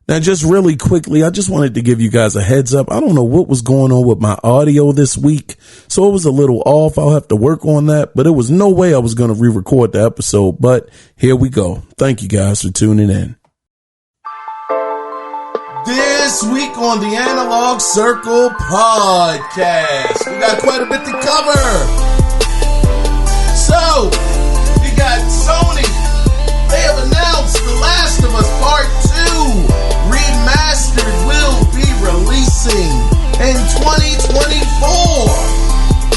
Now, just really quickly, I just wanted to give you guys a heads up. I don't know what was going on with my audio this week, so it was a little off. I'll have to work on that, but there was no way I was going to re-record the episode, but here we go. Thank you guys for tuning in. This week on the Analog Circle podcast, we got quite a bit to cover. So, we got Sony. They have announced The Last of Us Part 2 Remastered will be releasing in 2024.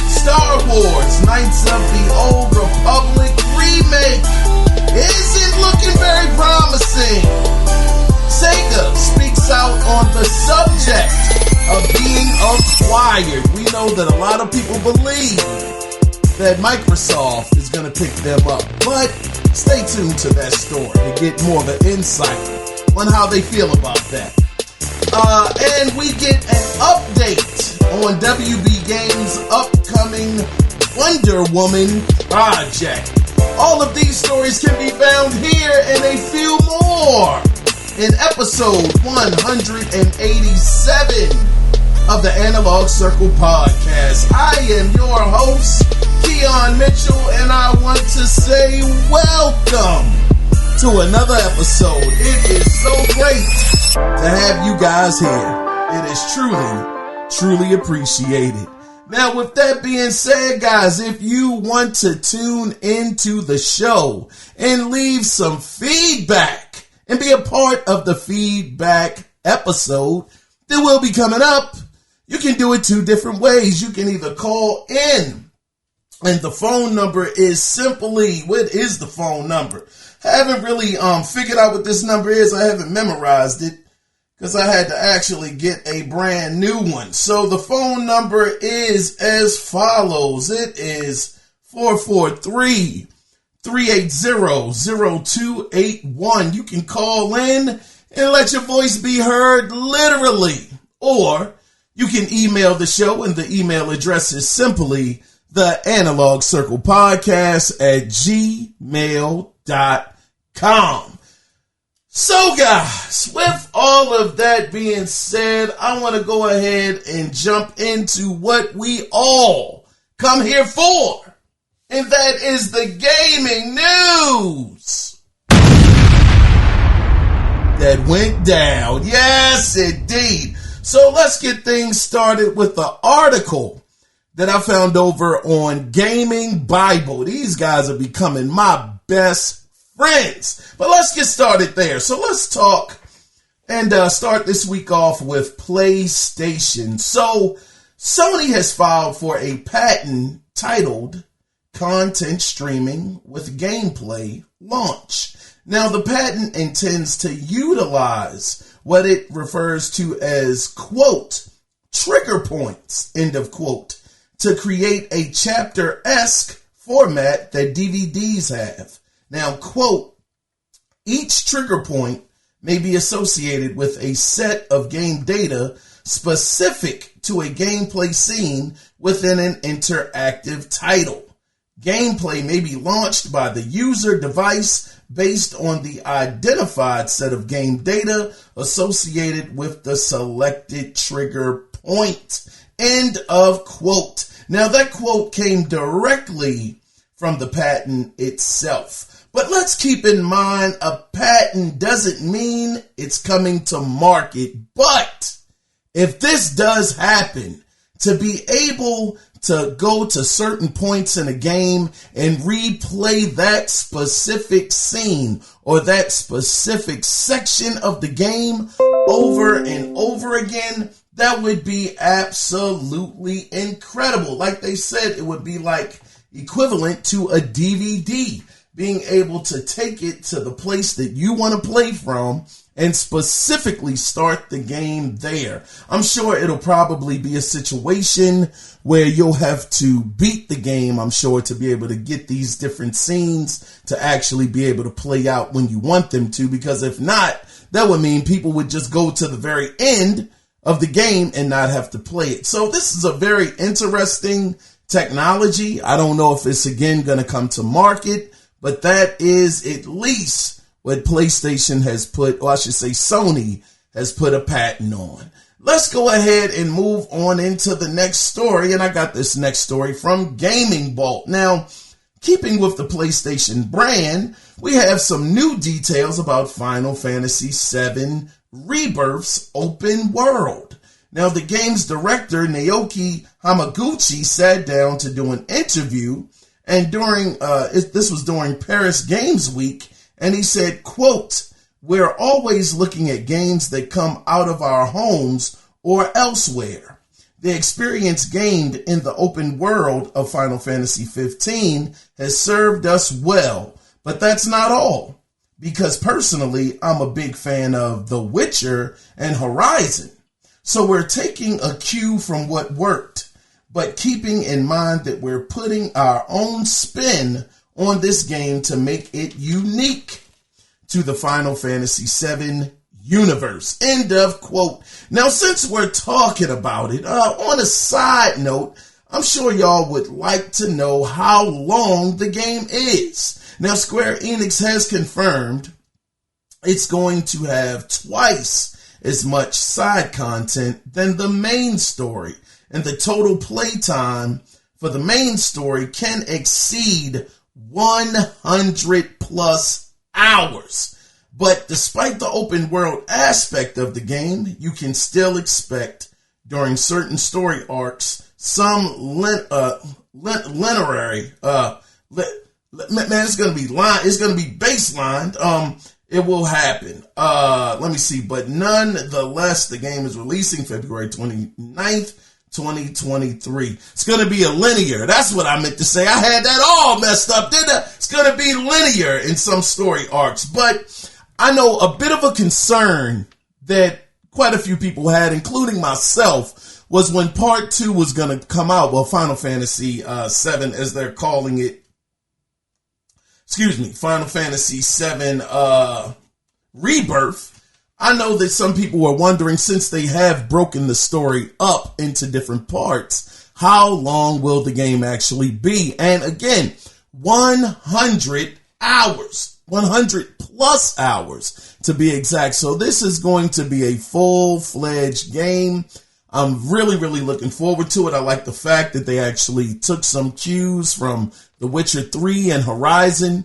Star Wars Knights of the Old Republic Remake isn't looking very promising. Sega speaks out on the subject of being acquired. We know that a lot of people believe that Microsoft is going to pick them up, but stay tuned to that story to get more of an insight on how they feel about that. And we get an update on WB Games' upcoming Wonder Woman project. All of these stories can be found here and a few more in episode 187 of the Analog Circle podcast. I am your host, Kiaun Mitchell, and I want to say welcome to another episode. It is so great to have you guys here. It is truly appreciated. Now, with that being said, guys, if you want to tune into the show and leave some feedback and be a part of the feedback episode that will be coming up, you can do it two different ways. You can either call in, and the phone number is simply, what is the phone number? I haven't really figured out what this number is. I haven't memorized it because I had to actually get a brand new one. So the phone number is as follows. It is 443-380-0281. You can call in and let your voice be heard literally, or you can email the show, and the email address is simply the Analog Circle Podcast at gmail.com. So guys, with all of that being said, I want to go ahead and jump into what we all come here for, and that is the gaming news that went down. Yes, indeed. So let's get things started with the article that I found over on Gaming Bible. These guys are becoming my best friends. But let's get started there. So let's talk and start this week off with PlayStation. So Sony has filed for a patent titled Content Streaming with Gameplay Launch. Now, the patent intends to utilize what it refers to as, quote, trigger points, end of quote, to create a chapter-esque format that DVDs have. Now, quote, each trigger point may be associated with a set of game data specific to a gameplay scene within an interactive title. Gameplay may be launched by the user device based on the identified set of game data associated with the selected trigger point. End of quote. Now, that quote came directly from the patent itself. But let's keep in mind, a patent doesn't mean it's coming to market. But if this does happen, to be able to go to certain points in a game and replay that specific scene or that specific section of the game over and over again, that would be absolutely incredible. Like they said, it would be like equivalent to a DVD, being able to take it to the place that you want to play from and specifically start the game there. I'm sure it'll probably be a situation where you'll have to beat the game, I'm sure, to be able to get these different scenes to actually be able to play out when you want them to, because if not, that would mean people would just go to the very end of the game and not have to play it. So this is a very interesting technology. I don't know if it's again going to come to market, but that is at least what PlayStation has put, or I should say Sony has put a patent on. Let's go ahead and move on into the next story. And I got this next story from Gaming Vault. Now, keeping with the PlayStation brand, we have some new details about Final Fantasy VII Rebirth's open world. Now, the game's director, Naoki Hamaguchi, sat down to do an interview, and this was during Paris Games Week, and he said, quote, "We're always looking at games that come out of our homes or elsewhere. The experience gained in the open world of Final Fantasy XV has served us well, but that's not all. Because personally, I'm a big fan of The Witcher and Horizon. So we're taking a cue from what worked, but keeping in mind that we're putting our own spin on this game to make it unique to the Final Fantasy VII universe." End of quote. Now, since we're talking about it, on a side note, I'm sure y'all would like to know how long the game is. Now, Square Enix has confirmed it's going to have twice as much side content than the main story, and the total playtime for the main story can exceed 100 plus hours. But despite the open world aspect of the game, you can still expect during certain story arcs some linear. It's gonna be baselined. It will happen. Let me see. But nonetheless, the game is releasing February 29th, 2023. It's going to be a linear. That's what I meant to say. I had that all messed up, didn't I? It's going to be linear in some story arcs. But I know a bit of a concern that quite a few people had, including myself, was when part 2 was going to come out. Well, Final Fantasy 7, as they're calling it. Final Fantasy VII Rebirth. I know that some people were wondering, since they have broken the story up into different parts, how long will the game actually be? And again, 100 hours, 100 plus hours to be exact. So this is going to be a full-fledged game. I'm really, really looking forward to it. I like the fact that they actually took some cues from The Witcher 3 and Horizon,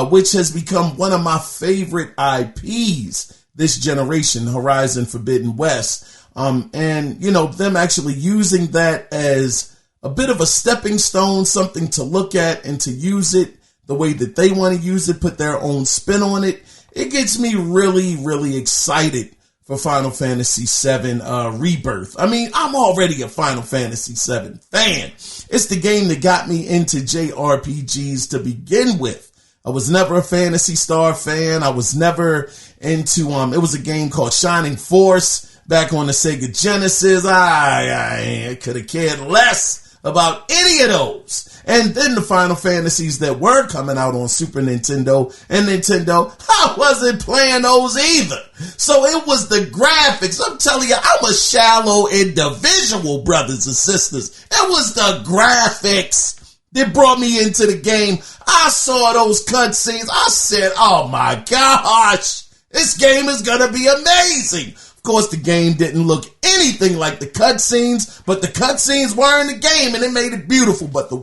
which has become one of my favorite IPs this generation, Horizon Forbidden West. And, you know, them actually using that as a bit of a stepping stone, something to look at and to use it the way that they want to use it, put their own spin on it. It gets me really, really excited for Final Fantasy VII Rebirth. I mean, I'm already a Final Fantasy VII fan. It's the game that got me into JRPGs to begin with. I was never a Phantasy Star fan. I was never into, it was a game called Shining Force back on the Sega Genesis. I could have cared less about any of those. And then the Final Fantasies that were coming out on Super Nintendo and Nintendo, I wasn't playing those either. So it was the graphics. I'm telling you, I'm a shallow individual, brothers and sisters. It was the graphics that brought me into the game. I saw those cutscenes. I said, oh my gosh, this game is going to be amazing. Of course, the game didn't look anything like the cutscenes, but the cutscenes were in the game and it made it beautiful. But the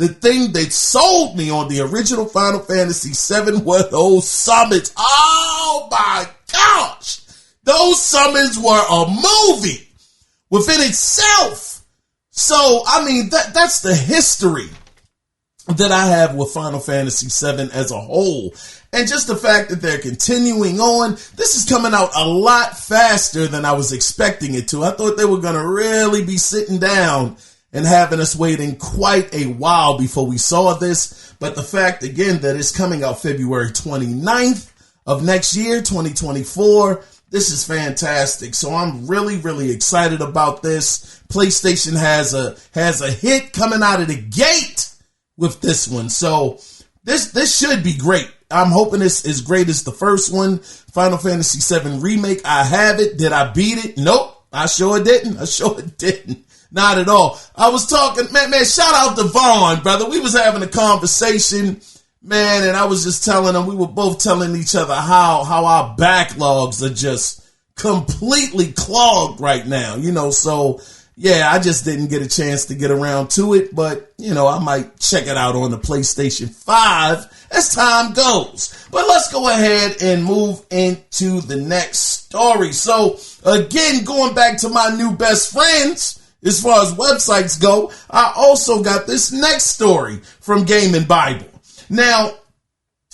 thing that sold me on the original Final Fantasy VII were those summons. Oh my gosh. Those summons were a movie within itself. So, I mean, that's the history that I have with Final Fantasy VII as a whole. And just the fact that they're continuing on, this is coming out a lot faster than I was expecting it to. I thought they were going to really be sitting down and having us waiting quite a while before we saw this. But the fact, again, that it's coming out February 29th of next year, 2024, this is fantastic. So I'm really, really excited about this. PlayStation has a hit coming out of the gate with this one. So this should be great. I'm hoping it's as great as the first one, Final Fantasy VII Remake. I have it. Did I beat it? Nope. I sure didn't. Not at all. I was talking, man, shout out to Vaughn, brother. We was having a conversation. Man, and I was just telling him, we were both telling each other how our backlogs are just completely clogged right now, so yeah, I just didn't get a chance to get around to it, but I might check it out on the PlayStation 5 as time goes. But let's go ahead and move into the next story. So again, going back to my new best friends, as far as websites go, I also got this next story from Gaming Bible. Now,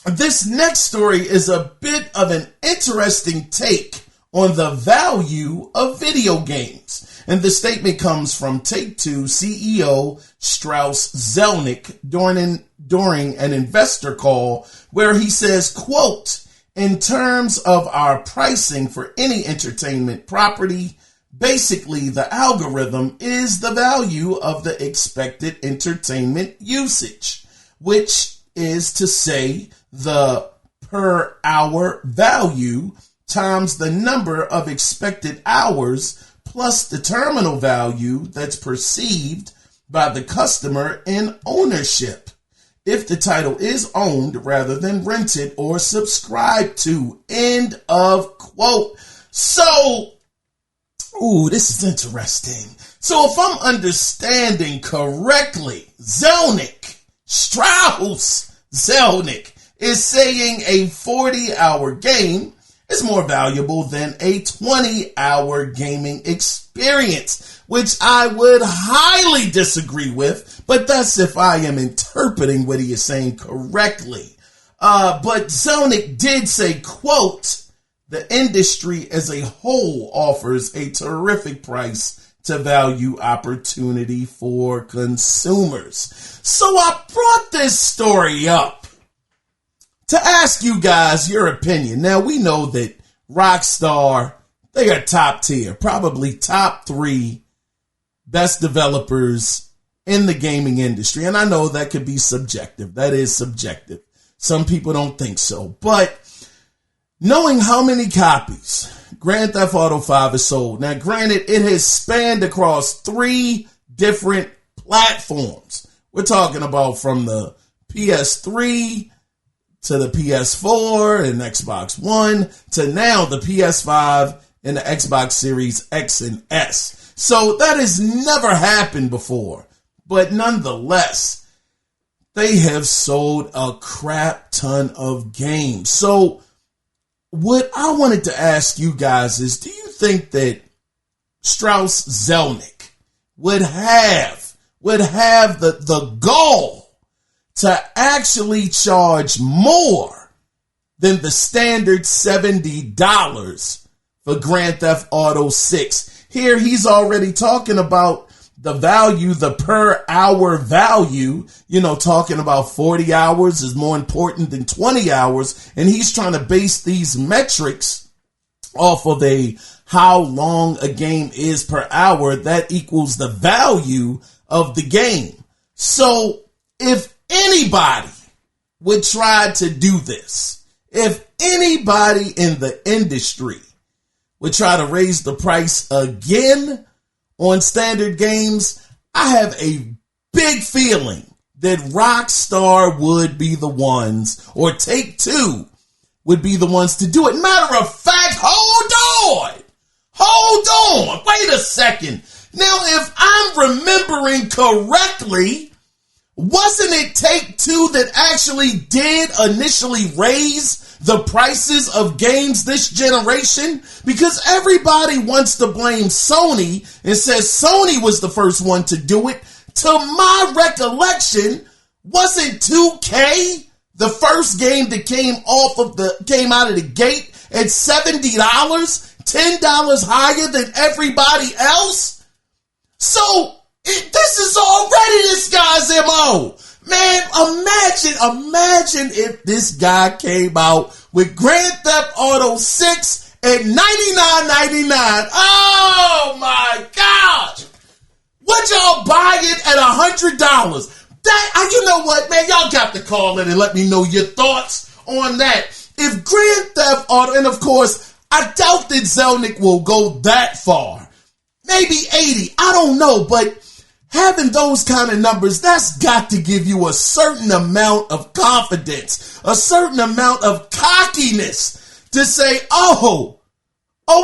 this next story is a bit of an interesting take on the value of video games. And the statement comes from Take-Two CEO Strauss Zelnick during an investor call where he says, quote, in terms of our pricing for any entertainment property, basically the algorithm is the value of the expected entertainment usage, which is to say the per hour value times the number of expected hours plus the terminal value that's perceived by the customer in ownership, if the title is owned rather than rented or subscribed to. End of quote. So, this is interesting. So if I'm understanding correctly, Strauss Zelnick is saying a 40-hour game is more valuable than a 20-hour gaming experience, which I would highly disagree with, but that's if I am interpreting what he is saying correctly. But Zelnick did say, quote, the industry as a whole offers a terrific price to value opportunity for consumers. So I brought this story up to ask you guys your opinion. Now, we know that Rockstar, they are top tier, probably top 3 best developers in the gaming industry. And I know that could be subjective. That is subjective. Some people don't think so. But knowing how many copies Grand Theft Auto 5 is sold, now granted, it has spanned across 3 different platforms. We're talking about from the PS3 to the PS4 and Xbox One to now the PS5 and the Xbox Series X and S. So that has never happened before. But nonetheless, they have sold a crap ton of games. So what I wanted to ask you guys is, do you think that Strauss Zelnick would have the gall to actually charge more than the standard $70 for Grand Theft Auto 6? Here he's already talking about the value, the per hour value, talking about 40 hours is more important than 20 hours. And he's trying to base these metrics off of how long a game is per hour. That equals the value of the game. So if anybody would try to do this, if anybody in the industry would try to raise the price again on standard games, I have a big feeling that Rockstar would be the ones, or Take-Two would be the ones to do it. Matter of fact, hold on, wait a second. Now, if I'm remembering correctly, wasn't it Take-Two that actually did initially raise the prices of games this generation? Because everybody wants to blame Sony and says Sony was the first one to do it. To my recollection, wasn't 2K the first game that came out of the gate at $70, $10 higher than everybody else? So this is already this guy's MO. Man, imagine if this guy came out with Grand Theft Auto 6 at $99.99. Oh my gosh! Would y'all buy it at $100? You know what, man? Y'all got to call in and let me know your thoughts on that. If Grand Theft Auto, and of course, I doubt that Zelnick will go that far. Maybe 80. I don't know, but having those kind of numbers, that's got to give you a certain amount of confidence, a certain amount of cockiness to say, oh,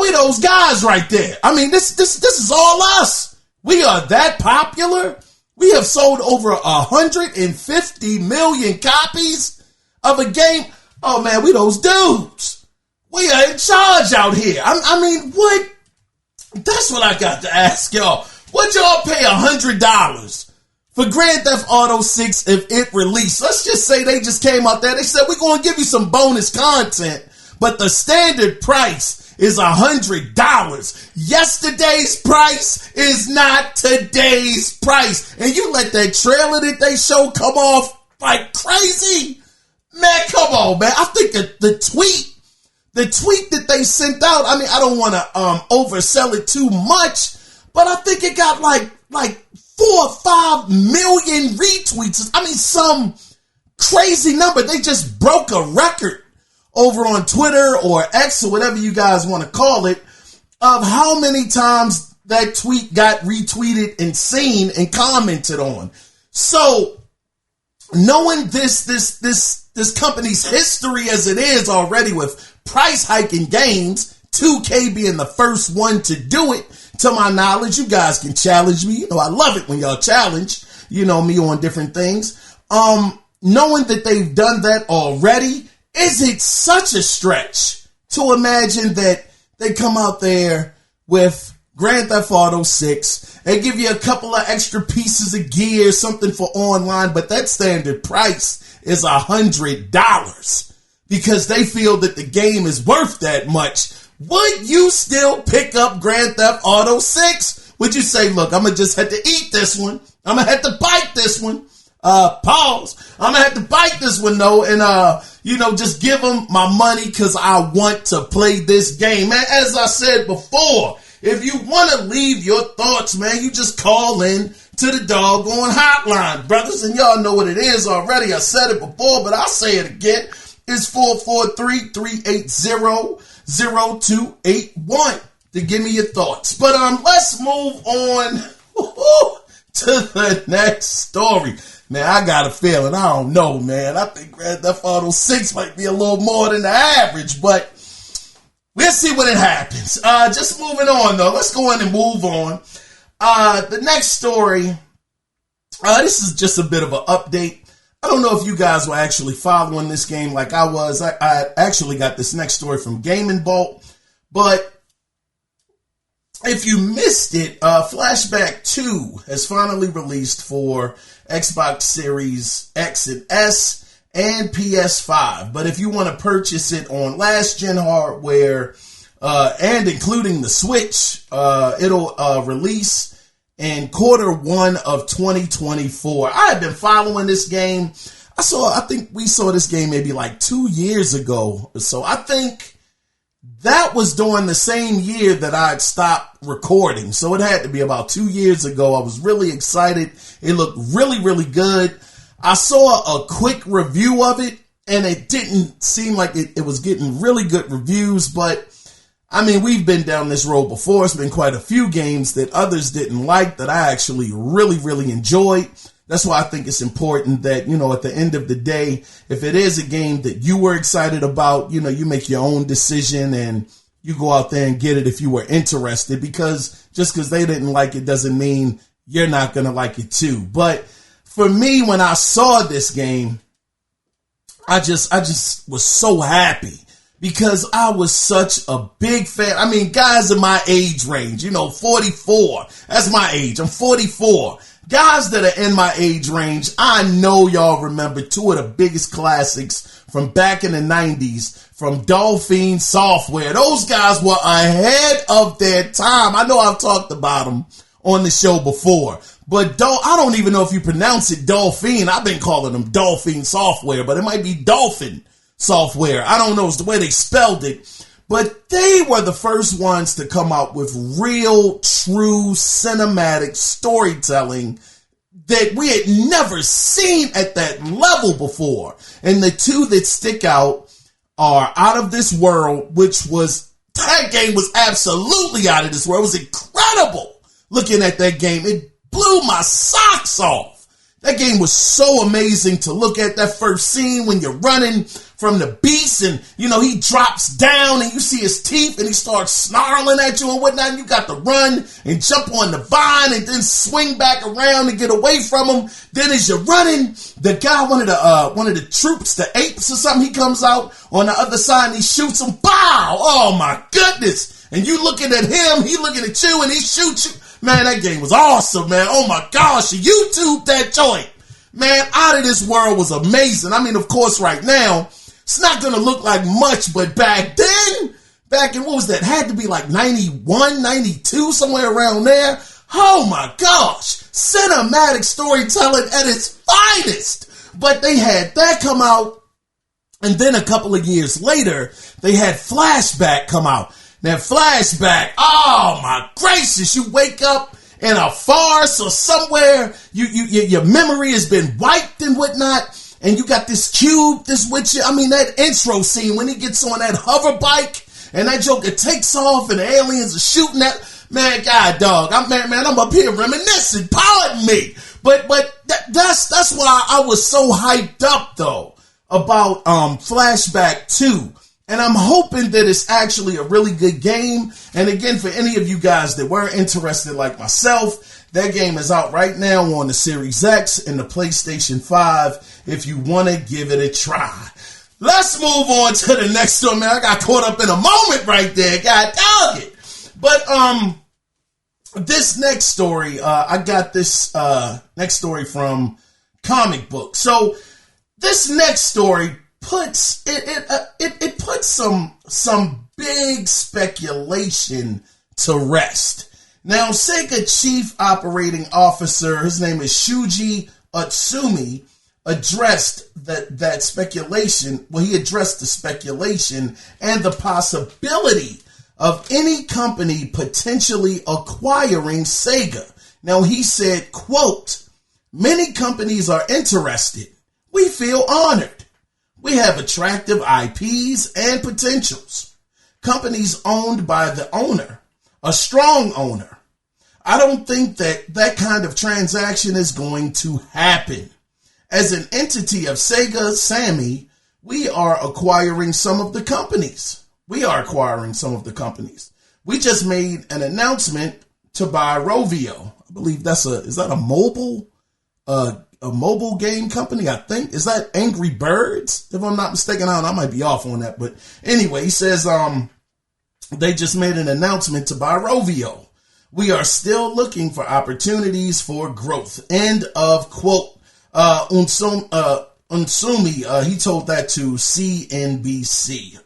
we those guys right there. I mean, this is all us. We are that popular. We have sold over 150 million copies of a game. Oh man, we those dudes. We are in charge out here. I mean, what? That's what I got to ask y'all. Would y'all pay $100 for Grand Theft Auto 6 if it released? Let's just say they just came out there. They said, we're going to give you some bonus content, but the standard price is $100. Yesterday's price is not today's price. And you let that trailer that they show come off like crazy. Man, come on, man. I think the tweet that they sent out, I mean, I don't want to oversell it too much, but I think it got like 4 or 5 million retweets. I mean, some crazy number. They just broke a record over on Twitter or X or whatever you guys want to call it of how many times that tweet got retweeted and seen and commented on. So knowing this company's history as it is already with price hiking games, 2K being the first one to do it, to my knowledge, you guys can challenge me. You know, I love it when y'all challenge, me on different things. Knowing that they've done that already, is it such a stretch to imagine that they come out there with Grand Theft Auto 6 and give you a couple of extra pieces of gear, something for online, but that standard price is $100 because they feel that the game is worth that much? Would you still pick up Grand Theft Auto 6? Would you say, look, I'm going to just have to eat this one. I'm going to have to bite this one. Pause. I'm going to have to bite this one though. And, just give them my money because I want to play this game. Man, as I said before, if you want to leave your thoughts, man, you just call in to the doggone hotline, brothers. And y'all know what it is already. I said it before, but I'll say it again. It's 443-380-0281 to give me your thoughts. But let's move on to the next story. Man, I got a feeling. I don't know, man. I think Grand Theft Auto 6 might be a little more than the average, but we'll see when it happens. Just moving on, though. Let's go in and move on. The next story, this is just a bit of an update. I don't know if you guys were actually following this game like I was. I actually got this next story from Gaming Bolt, but if you missed it, Flashback 2 has finally released for Xbox Series X and S and PS5. But if you want to purchase it on last-gen hardware and including the Switch, it'll release in Q1 of 2024. I had been following this game. I think we saw this game maybe like 2 years ago. So I think that was during the same year that I had stopped recording. So it had to be about 2 years ago. I was really excited. It looked really, really good. I saw a quick review of it and it didn't seem like it was getting really good reviews, but I mean, we've been down this road before. It's been quite a few games that others didn't like that I actually really, really enjoyed. That's why I think it's important that, at the end of the day, if it is a game that you were excited about, you make your own decision and you go out there and get it if you were interested, because just because they didn't like it doesn't mean you're not going to like it too. But for me, when I saw this game, I just was so happy because I was such a big fan. I mean, guys in my age range, 44, that's my age. I'm 44. Guys that are in my age range, I know y'all remember two of the biggest classics from back in the 90s from Dolphin Software. Those guys were ahead of their time. I know I've talked about them on the show before, but I don't even know if you pronounce it Dolphin. I've been calling them Dolphin Software, but it might be Dolphin Software. I don't know. It's the way they spelled it. But they were the first ones to come out with real, true cinematic storytelling that we had never seen at that level before. And the two that stick out are Out of This World, that game was absolutely out of this world. It was incredible looking at that game. It blew my socks off. That game was so amazing to look at. That first scene when you're running from the beast and, he drops down and you see his teeth and he starts snarling at you and whatnot. And you got to run and jump on the vine and then swing back around and get away from him. Then as you're running, the guy, one of the troops, the apes or something, he comes out on the other side and he shoots him. Bow! Oh my goodness. And you looking at him, he looking at you and he shoots you. Man, that game was awesome, man. Oh my gosh, YouTube that joint. Man, Out of This World was amazing. I mean, of course, right now, it's not going to look like much, but back in, what was that? Had to be like 91, 92, somewhere around there. Oh my gosh, cinematic storytelling at its finest. But they had that come out, and then a couple of years later, they had Flashback come out. Now, Flashback, oh my gracious, you wake up in a farce or somewhere, your memory has been wiped and whatnot, and you got this cube, that intro scene when he gets on that hover bike, and that joker takes off, and the aliens are shooting at, man, God, dog, I'm up here reminiscing, pardon me, but that's why I was so hyped up, though, about Flashback 2. And I'm hoping that it's actually a really good game. And again, for any of you guys that were interested like myself, that game is out right now on the Series X and the PlayStation 5 if you want to give it a try. Let's move on to the next one, man. I got caught up in a moment right there. God dog it. But this next story, I got this next story from Comic Book. So this next story puts some big speculation to rest. Now, Sega Chief Operating Officer, his name is Shuji Utsumi, addressed that speculation. Well, he addressed the speculation and the possibility of any company potentially acquiring Sega. Now, he said, quote, "Many companies are interested. We feel honored. We have attractive IPs and potentials. Companies owned by the owner, a strong owner. I don't think that kind of transaction is going to happen. As an entity of Sega Sammy, we are acquiring some of the companies. We just made an announcement to buy Rovio. I believe is that a mobile game company, I think. Is that Angry Birds? If I'm not mistaken, I might be off on that. But anyway, he says they just made an announcement to buy Rovio. We are still looking for opportunities for growth. End of quote. Unsumi, he told that to CNBC.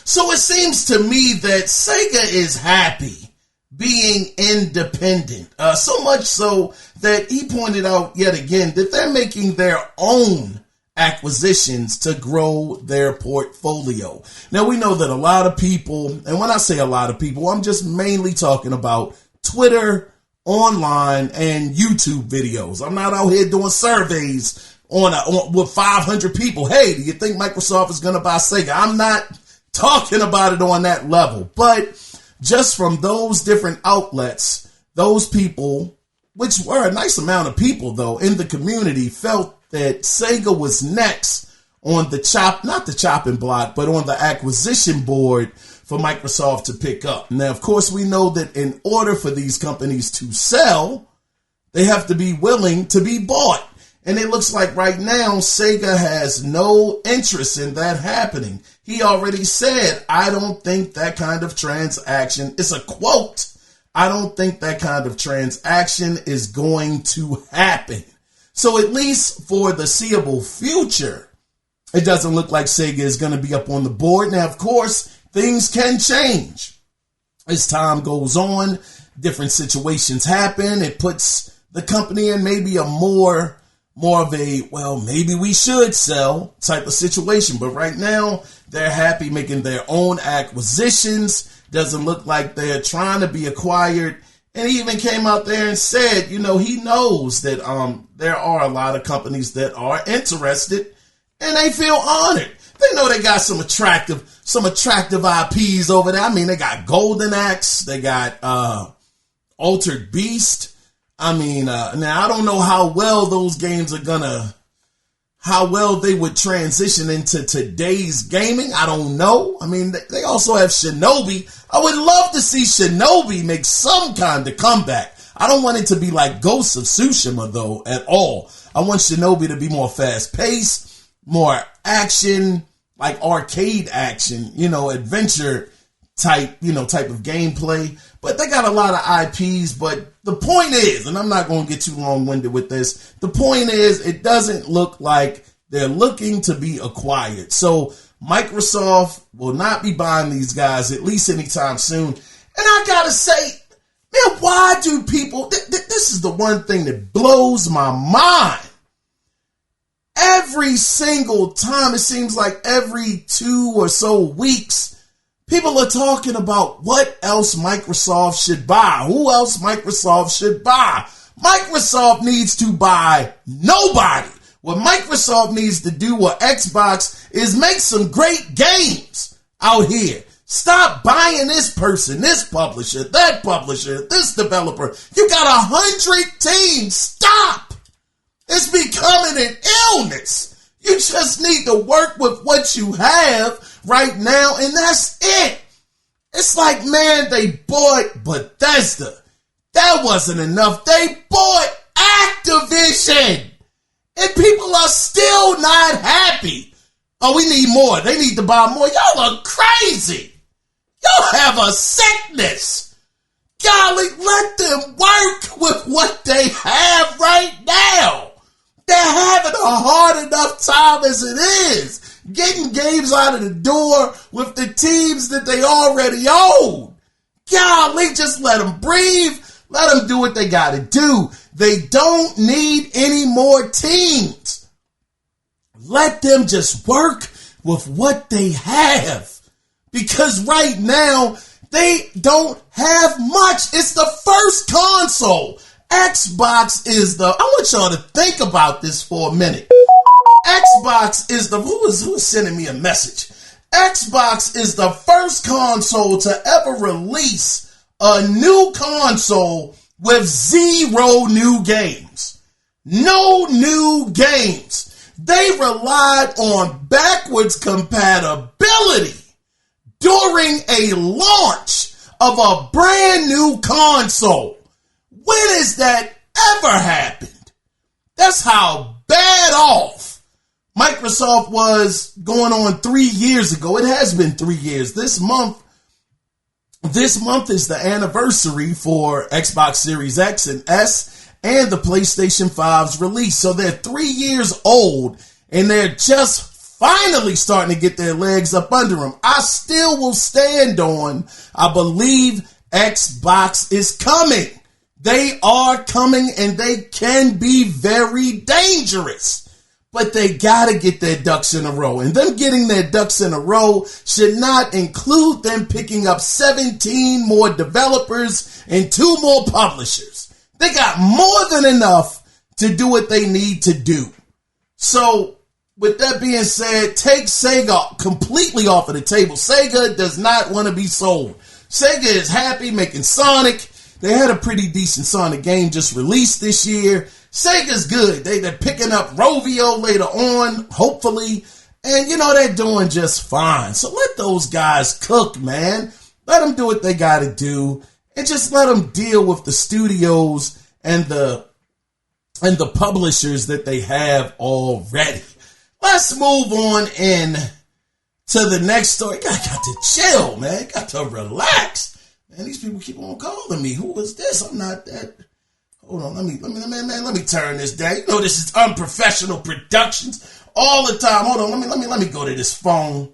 So it seems to me that Sega is happy being independent, so much so that he pointed out yet again that they're making their own acquisitions to grow their portfolio. Now, we know that a lot of people, and when I say a lot of people, I'm just mainly talking about Twitter, online, and YouTube videos. I'm not out here doing surveys with 500 people. Hey, do you think Microsoft is going to buy Sega? I'm not talking about it on that level, but just from those different outlets, those people, which were a nice amount of people though in the community, felt that Sega was next on not the chopping block, but on the acquisition board for Microsoft to pick up. Now, of course, we know that in order for these companies to sell, they have to be willing to be bought. And it looks like right now, Sega has no interest in that happening. He already said, I don't think that kind of transaction, it's a quote, I don't think that kind of transaction is going to happen. So at least for the foreseeable future, it doesn't look like Sega is going to be up on the board. Now, of course, things can change as time goes on. Different situations happen. It puts the company in maybe a more of a, well, maybe we should sell type of situation. But right now, they're happy making their own acquisitions. Doesn't look like they're trying to be acquired. And he even came out there and said, he knows that there are a lot of companies that are interested and they feel honored. They know they got some attractive IPs over there. I mean, they got Golden Axe, they got Altered Beast. I mean, now I don't know how well those games are gonna, how well they would transition into today's gaming. I don't know. I mean, they also have Shinobi. I would love to see Shinobi make some kind of comeback. I don't want it to be like Ghost of Tsushima though at all. I want Shinobi to be more fast paced, more action, like arcade action, adventure type of gameplay. But they got a lot of IPs. But the point is, and I'm not going to get too long-winded with this, the point is it doesn't look like they're looking to be acquired. So Microsoft will not be buying these guys, at least anytime soon. And I got to say, man, why do people, this is the one thing that blows my mind. Every single time, it seems like every 2 or so weeks, people are talking about what else Microsoft should buy. Who else Microsoft should buy? Microsoft needs to buy nobody. What Microsoft needs to do with Xbox is make some great games out here. Stop buying this person, this publisher, that publisher, this developer. You got 100 teams. Stop. It's becoming an illness. You just need to work with what you have right now, and that's it. It's like, man, they bought Bethesda. That wasn't enough. They bought Activision. And people are still not happy. Oh, we need more. They need to buy more. Y'all are crazy. Y'all have a sickness. Golly, let them work with what they have right now. They're having a hard enough time as it is, getting games out of the door with the teams that they already own. Golly, just let them breathe. Let them do what they got to do. They don't need any more teams. Let them just work with what they have. Because right now, they don't have much. It's the first console. Xbox is I want y'all to think about this for a minute. Xbox is who is sending me a message? Xbox is the first console to ever release a new console with 0 new games. No new games. They relied on backwards compatibility during a launch of a brand new console. When has that ever happened? That's how bad off Microsoft was going on 3 years ago. It has been 3 years. This month is the anniversary for Xbox Series X and S and the PlayStation 5's release. So they're 3 years old and they're just finally starting to get their legs up under them. I still will stand on, I believe Xbox is coming. They are coming and they can be very dangerous. But they got to get their ducks in a row. And them getting their ducks in a row should not include them picking up 17 more developers and 2 more publishers. They got more than enough to do what they need to do. So, with that being said, take Sega completely off of the table. Sega does not want to be sold. Sega is happy making Sonic. They had a pretty decent Sonic game just released this year. Sega's good. They're picking up Rovio later on, hopefully. And, they're doing just fine. So let those guys cook, man. Let them do what they got to do. And just let them deal with the studios and the publishers that they have already. Let's move on in to the next story. Got to chill, man. Got to relax. Man, these people keep on calling me. Who is this? I'm not that. Hold on. Let me turn this down. This is unprofessional productions all the time. Hold on. Let me go to this phone.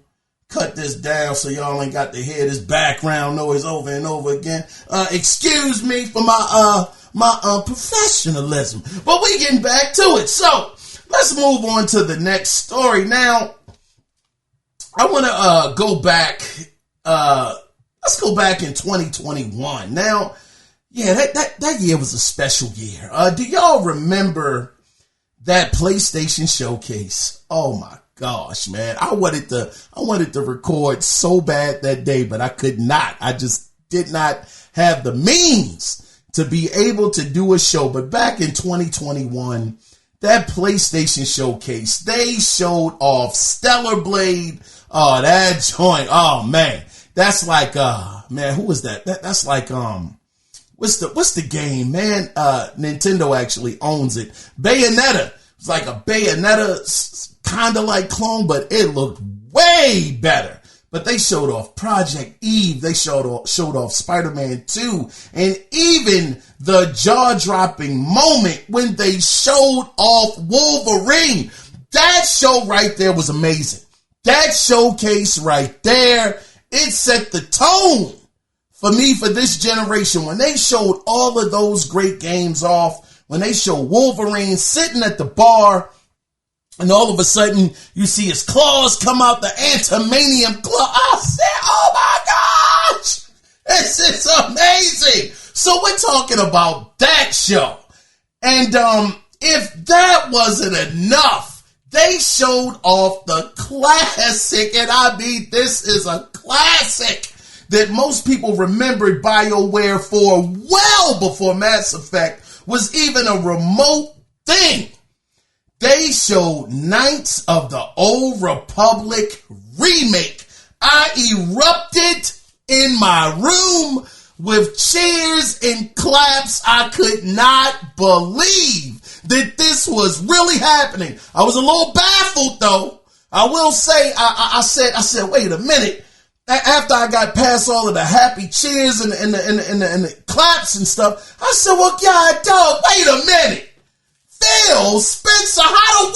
Cut this down so y'all ain't got to hear this background noise over and over again. Excuse me for my professionalism. But we getting back to it. So let's move on to the next story. Now, I want to go back. Let's go back in 2021. Now, yeah, that year was a special year. Do y'all remember that PlayStation showcase? Oh my gosh, man. I wanted to record so bad that day, but I could not. I just did not have the means to be able to do a show. But back in 2021, that PlayStation showcase, they showed off Stellar Blade. Oh, that joint. Oh man, that's like man, who was that? That's like what's the game, man? Nintendo actually owns it. Bayonetta. It's like a Bayonetta kind of like clone, but it looked way better. But they showed off Project Eve. They showed off Spider-Man 2. And even the jaw-dropping moment when they showed off Wolverine. That show right there was amazing. That showcase right there, it set the tone for me for this generation. When they showed all of those great games off, when they showed Wolverine sitting at the bar, and all of a sudden, you see his claws come out, the antimanium claw. I said, oh my gosh, this is amazing. So we're talking about that show. And if that wasn't enough, they showed off the classic, and I mean, this is a classic that most people remembered BioWare for well before Mass Effect was even a remote thing. They showed Knights of the Old Republic Remake. I erupted in my room with cheers and claps. I could not believe that this was really happening. I was a little baffled though. I will say, I said, wait a minute. After I got past all of the happy cheers and the claps and stuff, I said, well, God, dog, wait a minute. Phil Spencer, how the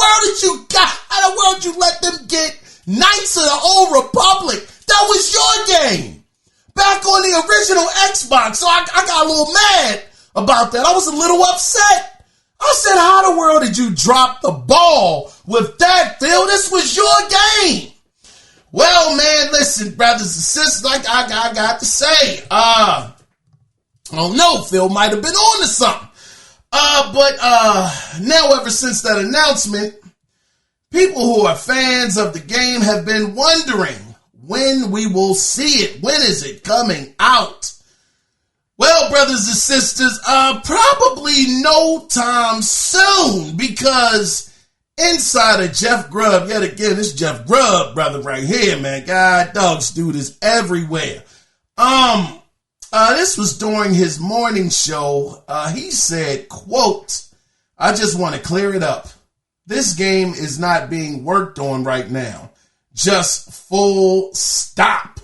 world you let them get Knights of the Old Republic? That was your game back on the original Xbox. So I got a little mad about that. I was a little upset. I said, how the world did you drop the ball with that, Phil? This was your game. Well, man, listen, brothers and sisters, like I got to say, I don't know, Phil might have been on to something. But now ever since that announcement, people who are fans of the game have been wondering when we will see it. When is it coming out? Well, brothers and sisters, probably no time soon, because Insider Jeff Grubb, yet again, this Jeff Grubb brother right here, man. God, dogs, dude is everywhere. This was during his morning show. He said, quote, I just want to clear it up. This game is not being worked on right now. Just full stop.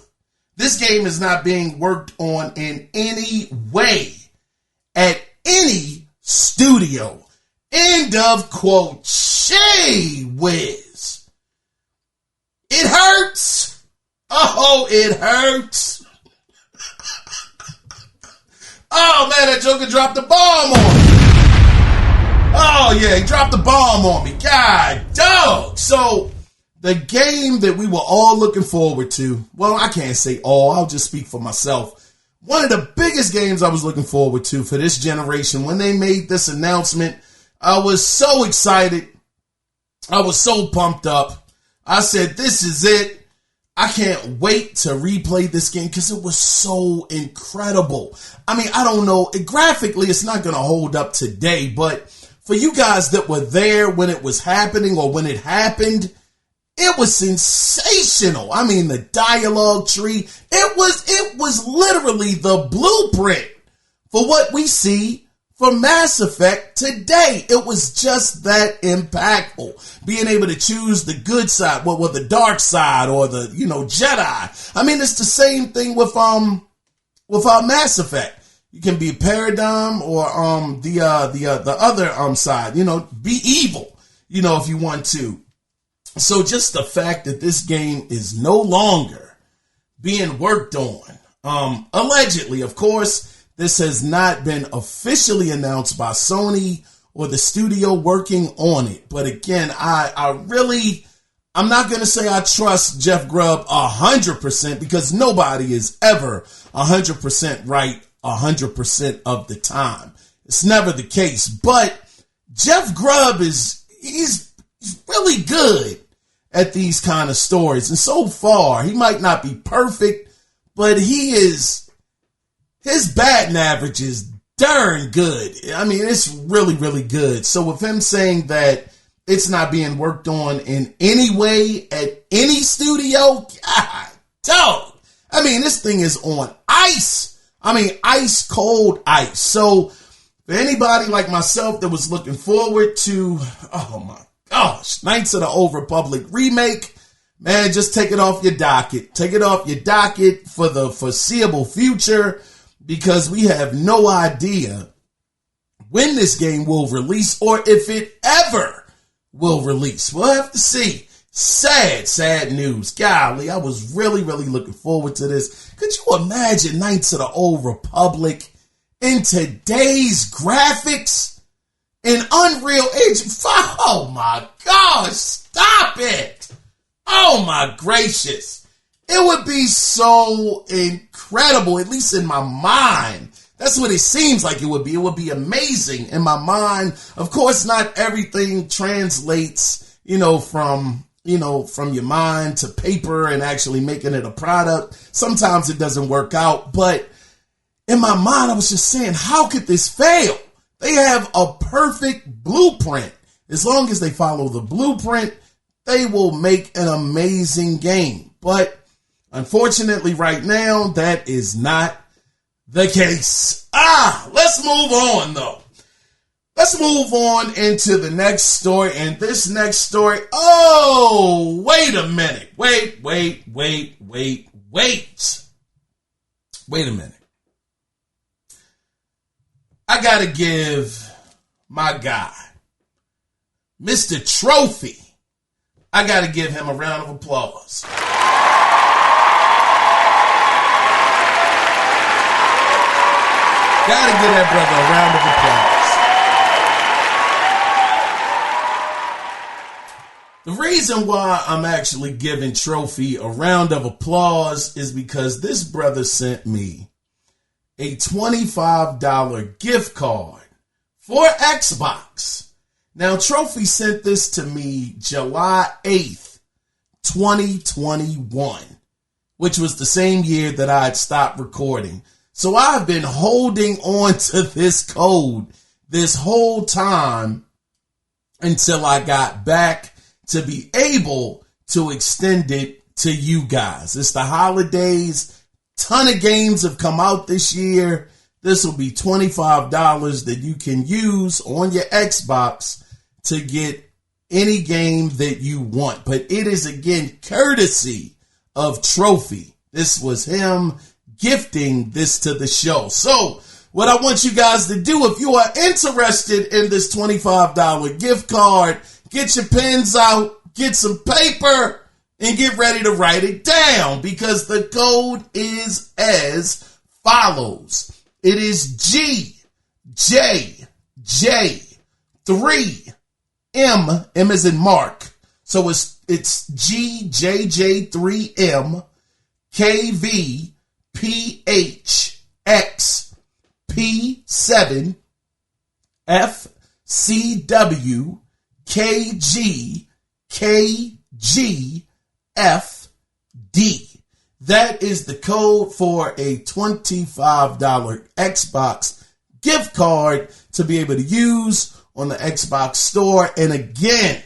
This game is not being worked on in any way at any studio. End of quote. Gee whiz. It hurts. Oh, it hurts. Oh, man, that Joker dropped the bomb on me. Oh, yeah, he dropped the bomb on me. God, dog. So, the game that we were all looking forward to, well, I can't say all, I'll just speak for myself. One of the biggest games I was looking forward to for this generation, when they made this announcement, I was so excited. I was so pumped up. I said, this is it. I can't wait to replay this game because it was so incredible. I mean, I don't know. Graphically, it's not going to hold up today, but for you guys that were there when it was happening or when it happened, it was sensational. I mean, the dialogue tree, it was literally the blueprint for what we see for Mass Effect today. It was just that impactful. Being able to choose the good side, well, the dark side, or the, Jedi. I mean, it's the same thing with Mass Effect. You can be Paradigm or the other side. Be evil. If you want to. So just the fact that this game is no longer being worked on, allegedly, of course. This has not been officially announced by Sony or the studio working on it. But again, I'm not going to say I trust Jeff Grubb 100% because nobody is ever 100% right 100% of the time. It's never the case. But Jeff Grubb he's really good at these kind of stories. And so far, he might not be perfect, but his batting average is darn good. I mean, it's really, really good. So with him saying that it's not being worked on in any way at any studio, God, dog. I mean, this thing is on ice. I mean, ice cold ice. So for anybody like myself that was looking forward to, oh my gosh, Knights of the Old Republic remake, man, just take it off your docket. Take it off your docket for the foreseeable future, because we have no idea when this game will release or if it ever will release. We'll have to see. Sad news. Golly, I was really, really looking forward to this. Could you imagine Knights of the Old Republic in today's graphics in Unreal Engine 5? Oh my gosh, stop it. Oh my gracious. It would be so incredible, at least in my mind. That's what it seems like it would be. It would be amazing in my mind. Of course, not everything translates, from your mind to paper and actually making it a product. Sometimes it doesn't work out. But in my mind, I was just saying, how could this fail? They have a perfect blueprint. As long as they follow the blueprint, they will make an amazing game. But unfortunately, right now, that is not the case. Let's move on, though. Let's move on into the next story. And this next story, oh, wait a minute. Wait a minute. I got to give my guy, Mr. Trophy, I got to give him a round of applause. Got to give that brother a round of applause. The reason why I'm actually giving Trophy a round of applause is because this brother sent me a $25 gift card for Xbox. Now, Trophy sent this to me July 8th, 2021, which was the same year that I had stopped recording. So I've been holding on to this code this whole time until I got back to be able to extend it to you guys. It's the holidays. Ton of games have come out this year. This will be $25 that you can use on your Xbox to get any game that you want. But it is, again, courtesy of Trophy. This was him gifting this to the show. So what I want you guys to do, if you are interested in this $25 gift card, get your pens out, get some paper, and get ready to write it down, because the code is as follows. It is GJJ3M, M as in Mark. So it's GJJ3M KVPHXP7 FCWKGKG FD. That is the code for a $25 Xbox gift card to be able to use on the Xbox store. And again,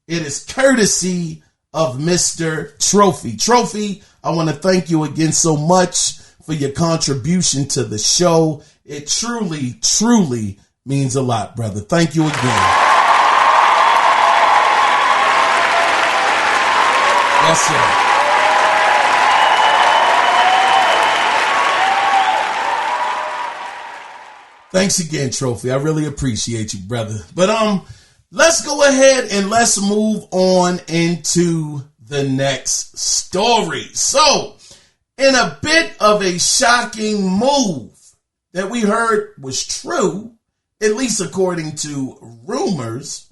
it is courtesy of Mr. Trophy. Trophy, I want to thank you again so much for your contribution to the show. It truly, truly means a lot, brother. Thank you again. Yes, sir. Thanks again, Trophy. I really appreciate you, brother. But let's go ahead and let's move on into the next story. So, in a bit of a shocking move that we heard was true, at least according to rumors,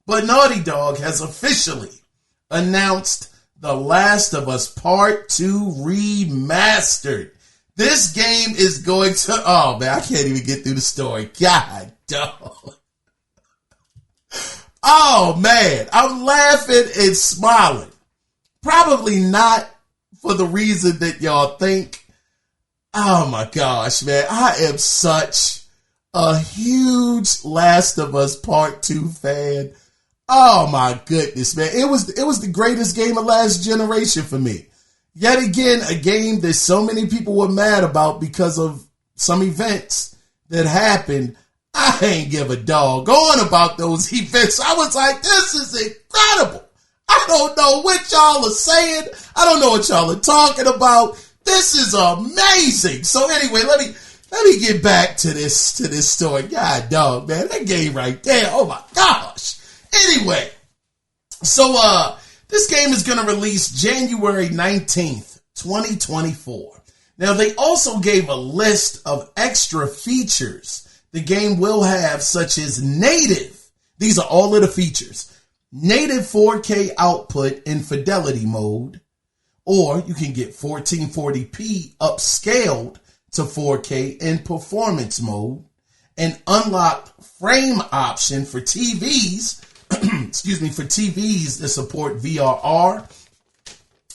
but Naughty Dog has officially announced The Last of Us Part 2 Remastered. This game is going to, oh man, I can't even get through the story. God, dog. Oh man, I'm laughing and smiling. Probably not for the reason that y'all think. Oh my gosh, man, I am such a huge Last of Us Part 2 fan. Oh my goodness, man. It was the greatest game of last generation for me. Yet again, a game that so many people were mad about because of some events that happened. I ain't give a doggone about those events. I was like, this is incredible. I don't know what y'all are saying. I don't know what y'all are talking about. This is amazing. So anyway, let me get back to this story. God dog, man, that game right there. Oh my gosh. Anyway, so this game is going to release January 19th, 2024. Now, they also gave a list of extra features the game will have, such as native. These are all of the features. Native 4K output in fidelity mode, or you can get 1440p upscaled to 4K in performance mode, an unlocked frame option for TVs, for TVs that support VRR,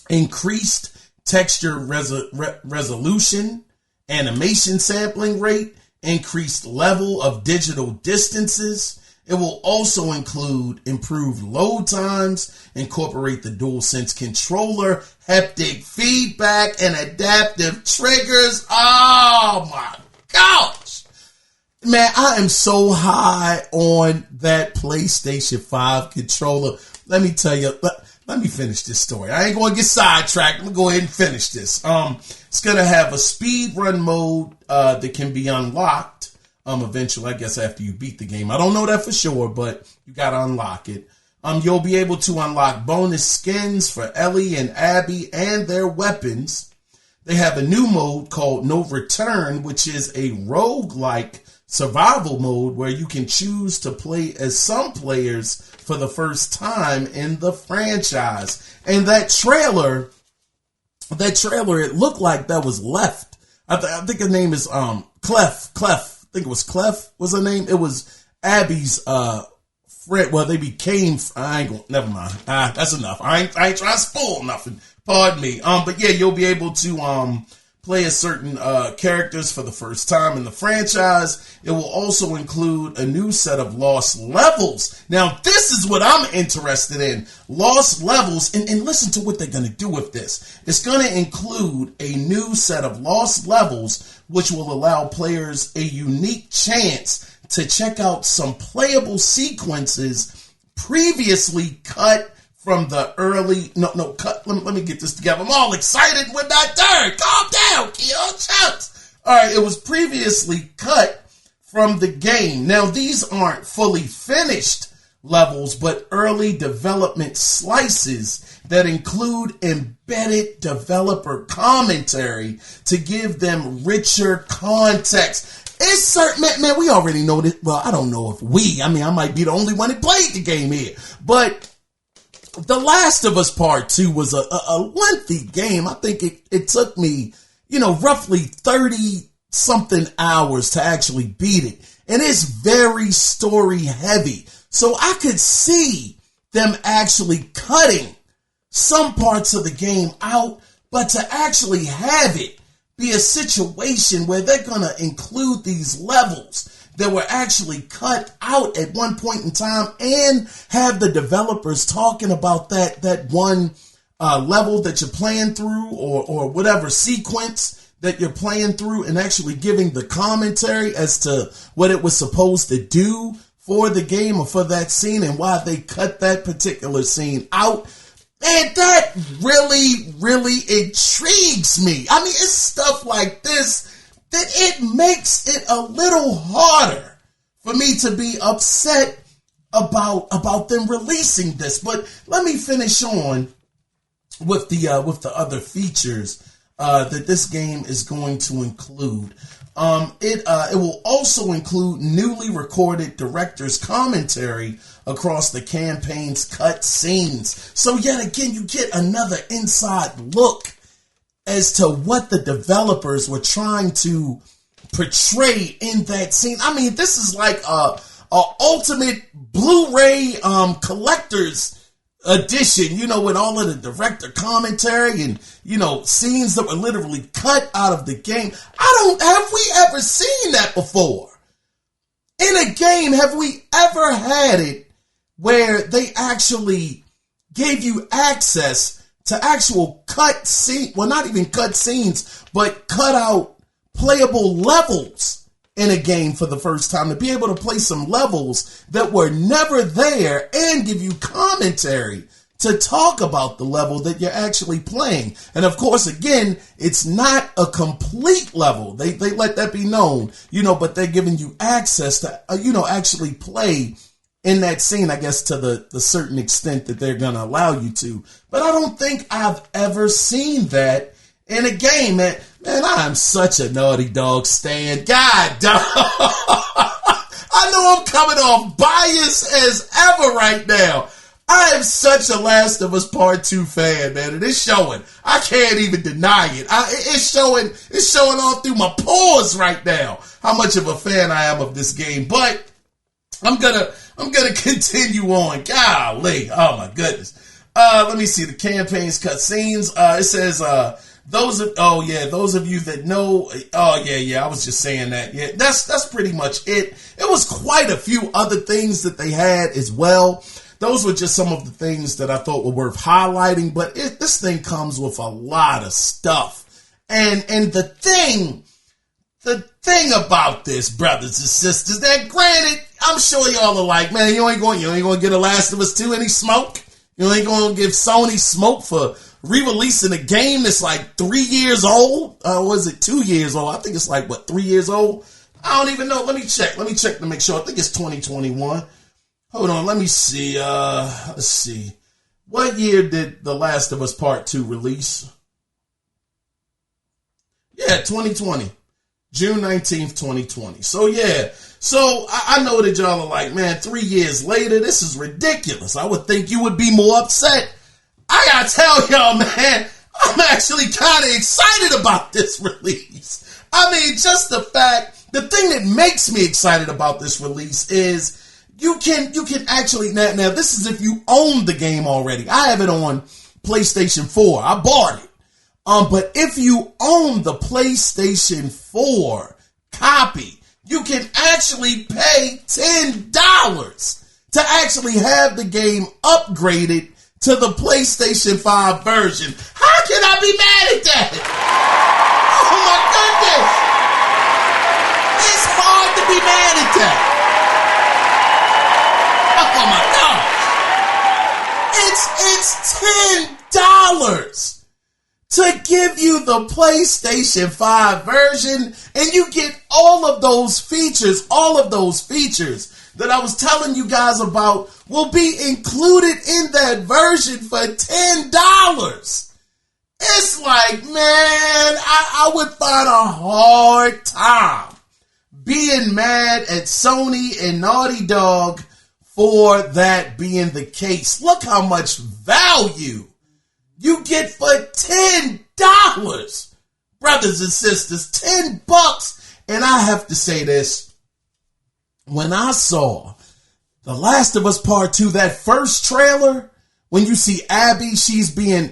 increased texture resolution, animation sampling rate, increased level of digital distances. It will also include improved load times, incorporate the DualSense controller, haptic feedback, and adaptive triggers. Oh my gosh. Man, I am so high on that PlayStation 5 controller. Let me tell you, let me finish this story. I ain't going to get sidetracked. I'm going to go ahead and finish this. It's going to have a speed run mode that can be unlocked eventually, I guess, after you beat the game. I don't know that for sure, but you got to unlock it. You'll be able to unlock bonus skins for Ellie and Abby and their weapons. They have a new mode called No Return, which is a roguelike survival mode where you can choose to play as some players for the first time in the franchise. And that trailer, it looked like that was left. I think her name is Clef. I think it was Clef was her name. It was Abby's friend. Well, they became. Never mind. That's enough. I ain't trying to spoil nothing. Pardon me. But yeah, you'll be able to play as certain characters for the first time in the franchise. It will also include a new set of lost levels. Now, this is what I'm interested in. Lost levels, and listen to what they're going to do with this. It's going to include a new set of lost levels, which will allow players a unique chance to check out some playable sequences previously cut from the early, let me get this together. I'm all excited. We're not done. Calm down, Kiaun. Shucks. All right, it was previously cut from the game. Now, these aren't fully finished levels, but early development slices that include embedded developer commentary to give them richer context. It's certain, man, we already know this. Well, I don't know if I might be the only one that played the game here, but The Last of Us Part 2 was a lengthy game. I think it took me, roughly 30 something hours to actually beat it. And it's very story heavy. So I could see them actually cutting some parts of the game out, but to actually have it be a situation where they're going to include these levels that were actually cut out at one point in time and have the developers talking about that one level that you're playing through or whatever sequence that you're playing through and actually giving the commentary as to what it was supposed to do for the game or for that scene and why they cut that particular scene out. And that really, really intrigues me. I mean, it's stuff like this that it makes it a little harder for me to be upset about them releasing this. But let me finish on with the other features that this game is going to include. It will also include newly recorded director's commentary across the campaign's cut scenes. So yet again, you get another inside look as to what the developers were trying to portray in that scene. I mean, this is like a ultimate Blu-ray collector's edition, with all of the director commentary and, scenes that were literally cut out of the game. Have we ever seen that before? In a game, have we ever had it where they actually gave you access to actual cut scene, well, not even cut scenes, but cut out playable levels in a game for the first time, to be able to play some levels that were never there and give you commentary to talk about the level that you're actually playing. And of course, again, it's not a complete level. They let that be known, but they're giving you access to, actually play in that scene, I guess, to the certain extent that they're going to allow you to. But I don't think I've ever seen that in a game. Man, I'm such a Naughty Dog stan. God, dog. I know I'm coming off biased as ever right now. I am such a Last of Us Part 2 fan, man, and it's showing. I can't even deny it. It's showing all through my pores right now how much of a fan I am of this game. But I'm gonna continue on. Golly, oh my goodness. Let me see the campaign's cutscenes. It says those of you that know. Oh yeah, I was just saying that. Yeah, that's pretty much it. It was quite a few other things that they had as well. Those were just some of the things that I thought were worth highlighting, but this thing comes with a lot of stuff. And the thing about this, brothers and sisters, that granted, I'm sure y'all are like, man, you ain't going to get a Last of Us 2 any smoke. You ain't going to give Sony smoke for re-releasing a game that's like 3 years old. Was it 2 years old? I think it's like, 3 years old? I don't even know. Let me check to make sure. I think it's 2021. Hold on, let me see. Let's see. What year did The Last of Us Part 2 release? Yeah, 2020. June 19th, 2020. So yeah. So I know that y'all are like, man, 3 years later, this is ridiculous. I would think you would be more upset. I gotta tell y'all, man, I'm actually kind of excited about this release. I mean, just the thing that makes me excited about this release is you can actually, now this is if you own the game already. I have it on PlayStation 4. I bought it. But if you own the PlayStation 4 copy, you can actually pay $10 to actually have the game upgraded to the PlayStation 5 version. How can I be mad at that? Oh my goodness. It's hard to be mad at that. Oh my God. It's $10 to give you the PlayStation 5 version, and you get all of those features that I was telling you guys about will be included in that version for $10. It's like, man, I would find a hard time being mad at Sony and Naughty Dog for that being the case. Look how much value you get for $10. Brothers and sisters, $10. And I have to say this. When I saw The Last of Us Part 2, that first trailer, when you see Abby, she's being,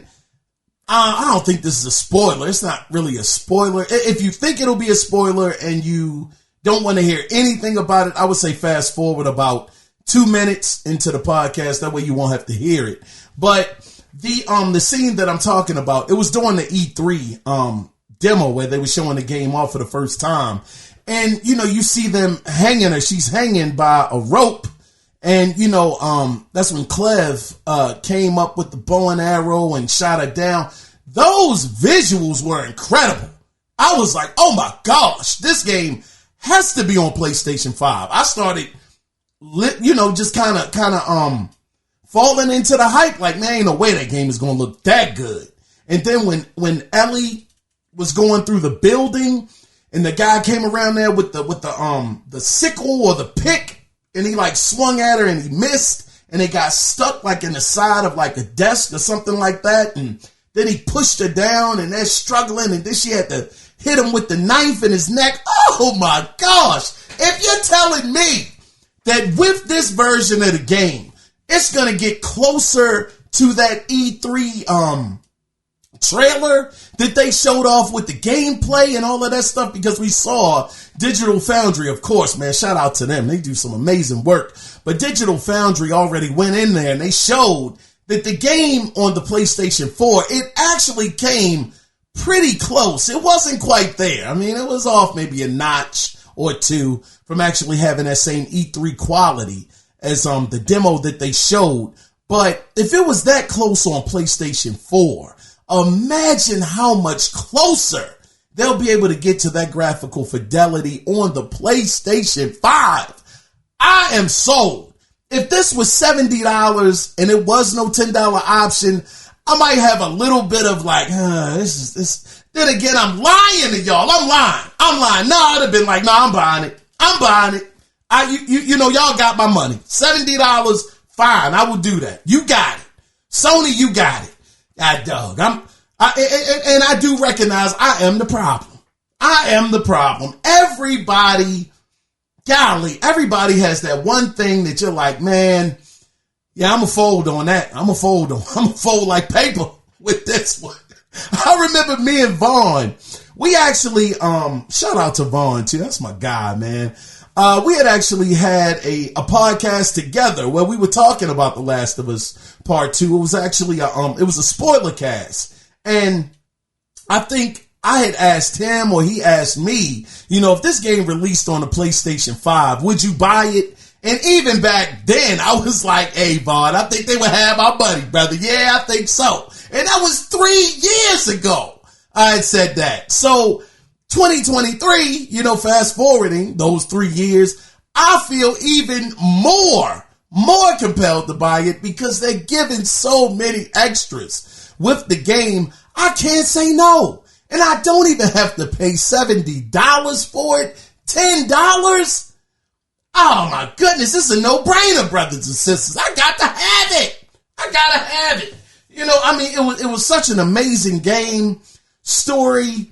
I don't think this is a spoiler. It's not really a spoiler. If you think it'll be a spoiler and you don't want to hear anything about it, I would say fast forward about 2 minutes into the podcast. That way you won't have to hear it. But the scene that I'm talking about, it was during the E3 demo where they were showing the game off for the first time. And, you see them hanging her. She's hanging by a rope. And, that's when Cleve came up with the bow and arrow and shot her down. Those visuals were incredible. I was like, oh my gosh, this game has to be on PlayStation 5. I started, just kind of falling into the hype. Like, man, ain't no way that game is going to look that good. And then when Ellie was going through the building and the guy came around there with the sickle or the pick, and he like swung at her and he missed, and it got stuck like in the side of like a desk or something like that. And then he pushed her down and they're struggling, and then she had to hit him with the knife in his neck. Oh my gosh. If you're telling me that with this version of the game, it's going to get closer to that E3 trailer that they showed off with the gameplay and all of that stuff, because we saw Digital Foundry, of course, man, shout out to them. They do some amazing work. But Digital Foundry already went in there and they showed that the game on the PlayStation 4, it actually came pretty close. It wasn't quite there. I mean, it was off maybe a notch or two from actually having that same E3 quality as the demo that they showed. But if it was that close on PlayStation 4, imagine how much closer they'll be able to get to that graphical fidelity on the PlayStation 5. I am sold. If this was $70 and it was no $10 option, I might have a little bit of like, this. Then again, I'm lying to y'all. I'm lying. No, I'd have been like, no, I'm buying it. You know, y'all got my money. $70, fine. I will do that. You got it. Sony, you got it. God dog. And I do recognize I am the problem. Everybody has that one thing that you're like, man, yeah, I'm going to fold on that. I'm going to fold like paper with this one. I remember me and Vaughn, we actually, shout out to Vaughn too. That's my guy, man. We had actually had a podcast together where we were talking about The Last of Us Part 2. It was actually it was a spoiler cast. And I think I had asked him, or he asked me, you know, if this game released on the PlayStation 5, would you buy it? And even back then, I was like, hey, Vaughn, I think they would have our money, brother. Yeah, I think so. And that was 3 years ago I had said that. So 2023, you know, fast forwarding those 3 years, I feel even more compelled to buy it because they're giving so many extras with the game. I can't say no. And I don't even have to pay $70 for it. $10. Oh my goodness, this is a no-brainer, brothers and sisters. I got to have it. You know, I mean, it was such an amazing game, story,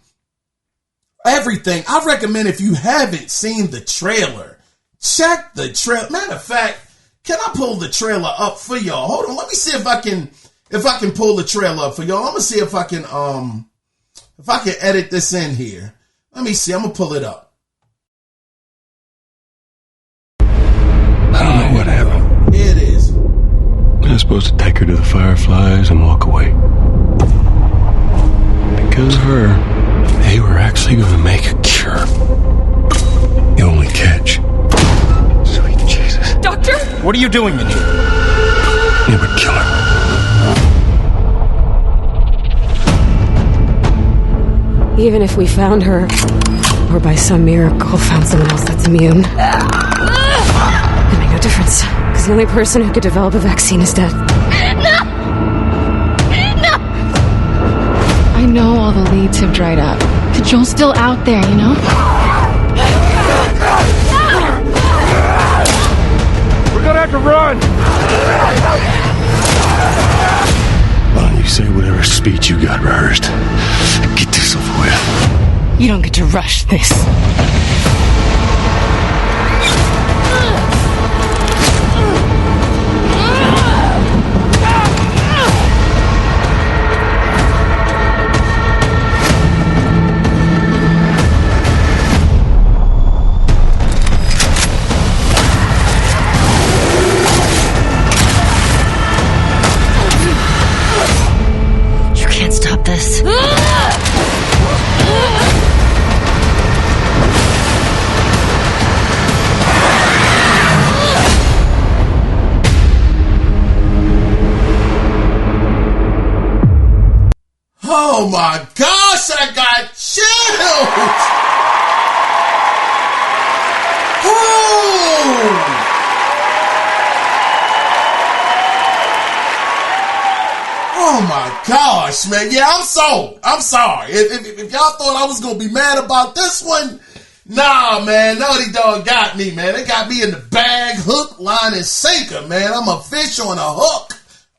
everything. I recommend, if you haven't seen the trailer, check the trailer. Matter of fact, can I pull the trailer up for y'all? Hold on, let me see if I can pull the trailer up for y'all. I'm gonna see if I can edit this in here. Let me see. I'm gonna pull it up. I don't know what happened. Here it is. I was supposed to take her to the Fireflies and walk away. Because of her, they were actually going to make a cure. The only catch. Sweet Jesus. Doctor? What are you doing in here? It would kill her. Even if we found her, or by some miracle found someone else that's immune, it'd make no difference. Because the only person who could develop a vaccine is dead. No! I know all the leads have dried up, but Joel's still out there, you know? We're gonna have to run! Why don't you say whatever speech you got rehearsed and get this over with? You don't get to rush this. You can't stop this. Oh my gosh, I got chills! Oh my gosh, man. Yeah, I'm sold. I'm sorry. If y'all thought I was going to be mad about this one, nah, man. Naughty Dog got me, man. They got me in the bag, hook, line, and sinker, man. I'm a fish on a hook.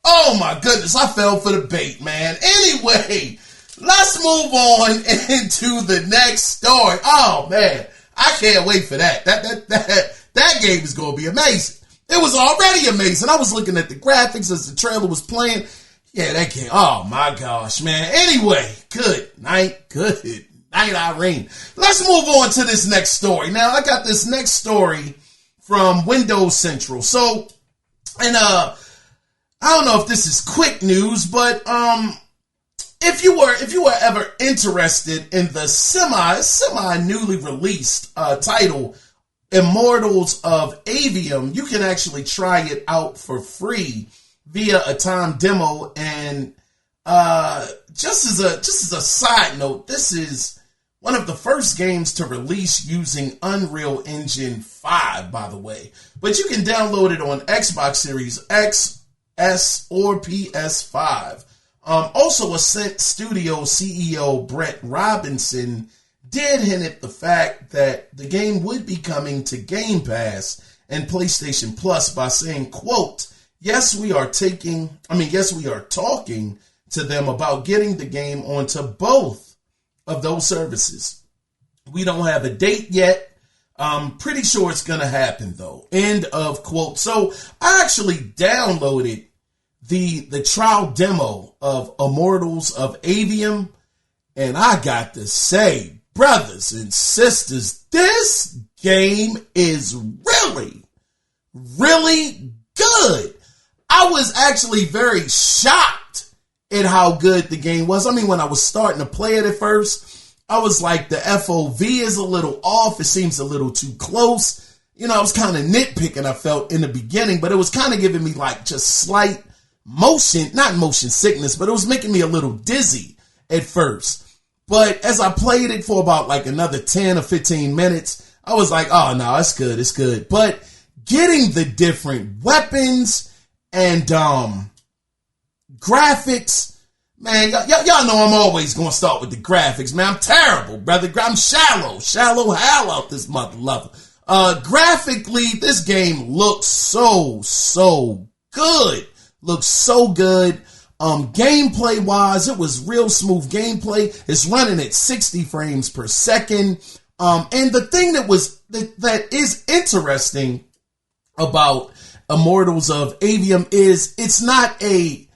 Oh my goodness, I fell for the bait, man. Anyway, let's move on into the next story. Oh man, I can't wait for that. That game is going to be amazing. It was already amazing. I was looking at the graphics as the trailer was playing. Yeah, that game. Oh my gosh, man. Anyway, good night, Irene. Let's move on to this next story. Now, I got this next story from Windows Central. So, and I don't know if this is quick news, but if you were ever interested in the semi newly released title Immortals of Avium, you can actually try it out for free via a time demo. And just as a side note, this is one of the first games to release using Unreal Engine 5, by the way. But you can download it on Xbox Series X, S, or PS5. Also, Ascent Studio CEO Brett Robinson did hint at the fact that the game would be coming to Game Pass and PlayStation Plus by saying, quote, yes, we are talking to them about getting the game onto both of those services. We don't have a date yet. I'm pretty sure it's going to happen, though. End of quote. So I actually downloaded the trial demo of Immortals of Avium, and I got to say, brothers and sisters, this game is really, really good. I was actually very shocked at how good the game was. I mean, when I was starting to play it at first, I was like, the FOV is a little off. It seems a little too close. You know, I was kind of nitpicking, I felt, in the beginning, but it was kind of giving me like just slight not motion sickness, but it was making me a little dizzy at first. But as I played it for about like another 10 or 15 minutes, I was like, oh no, it's good. It's good. But getting the different weapons and graphics, man, y'all know I'm always going to start with the graphics, man. I'm terrible, brother. I'm shallow hell out this mother lover. Graphically, this game looks so good. Looks so good. Gameplay wise, it was real smooth gameplay. It's running at 60 frames per second. And the thing that is interesting about Immortals of Avium is it's not a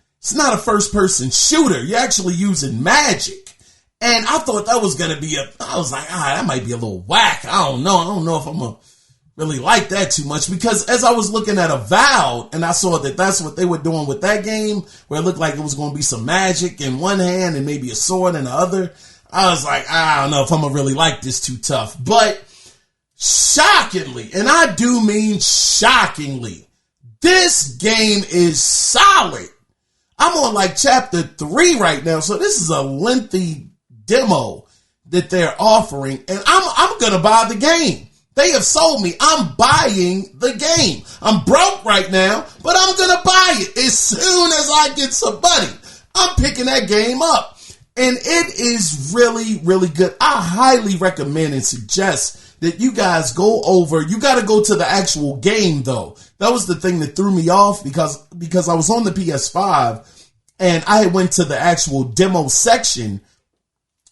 first person shooter. You're actually using magic. And I thought that was going to be I was like, that might be a little whack. I don't know if I'm going to really like that too much, because as I was looking at Avowed and I saw that that's what they were doing with that game, where it looked like it was going to be some magic in one hand and maybe a sword in the other, I was like, I don't know if I'm going to really like this too tough. But shockingly, and I do mean shockingly, this game is solid. I'm on like chapter 3 right now, so this is a lengthy demo that they're offering, and I'm going to buy the game. They have sold me. I'm buying the game. I'm broke right now, but I'm going to buy it as soon as I get some money. I'm picking that game up, and it is really, really good. I highly recommend and suggest that you guys go over. You got to go to the actual game, though. That was the thing that threw me off, because I was on the PS5 and I went to the actual demo section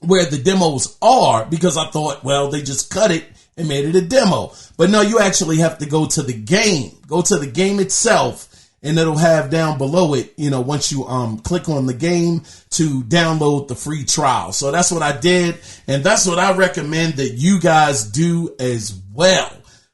where the demos are, because I thought, well, they just cut it and made it a demo. But no, you actually have to go to the game. Go to the game itself, and it'll have down below it, you know, once you click on the game, to download the free trial. So that's what I did, and that's what I recommend that you guys do as well.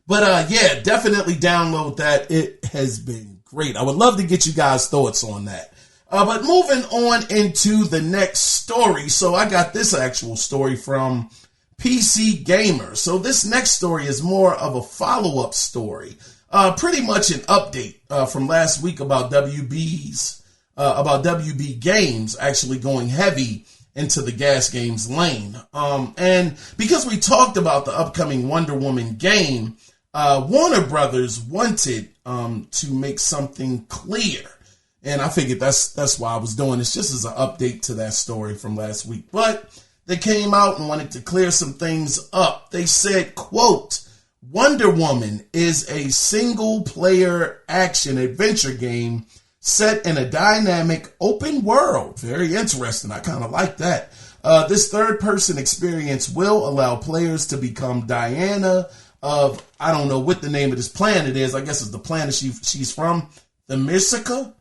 But yeah, definitely download that. It has been great. I would love to get you guys' thoughts on that. But moving on into the next story. So I got this actual story from PC Gamer. So this next story is more of a follow-up story. Pretty much an update from last week about WB Games actually going heavy into the gas games lane. And because we talked about the upcoming Wonder Woman game, Warner Brothers wanted to make something clear. And I figured that's why I was doing this, just as an update to that story from last week. But they came out and wanted to clear some things up. They said, quote, Wonder Woman is a single-player action-adventure game set in a dynamic open world. Very interesting. I kind of like that. This third-person experience will allow players to become Diana of, I don't know what the name of this planet is. I guess it's the planet she's from, the Mysica.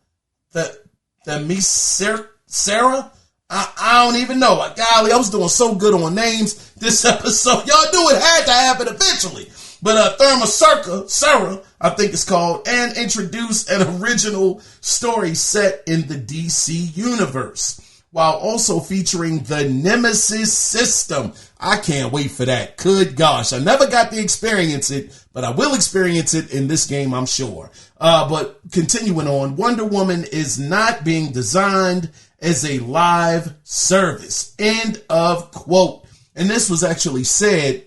Sarah. I don't even know. Golly, I was doing so good on names this episode. Y'all knew it had to happen eventually. But Sarah, I think it's called, and introduced an original story set in the DC universe, while also featuring the Nemesis system. I can't wait for that. Good gosh. I never got to experience it, but I will experience it in this game, I'm sure. But continuing on, Wonder Woman is not being designed as a live service. End of quote. And this was actually said,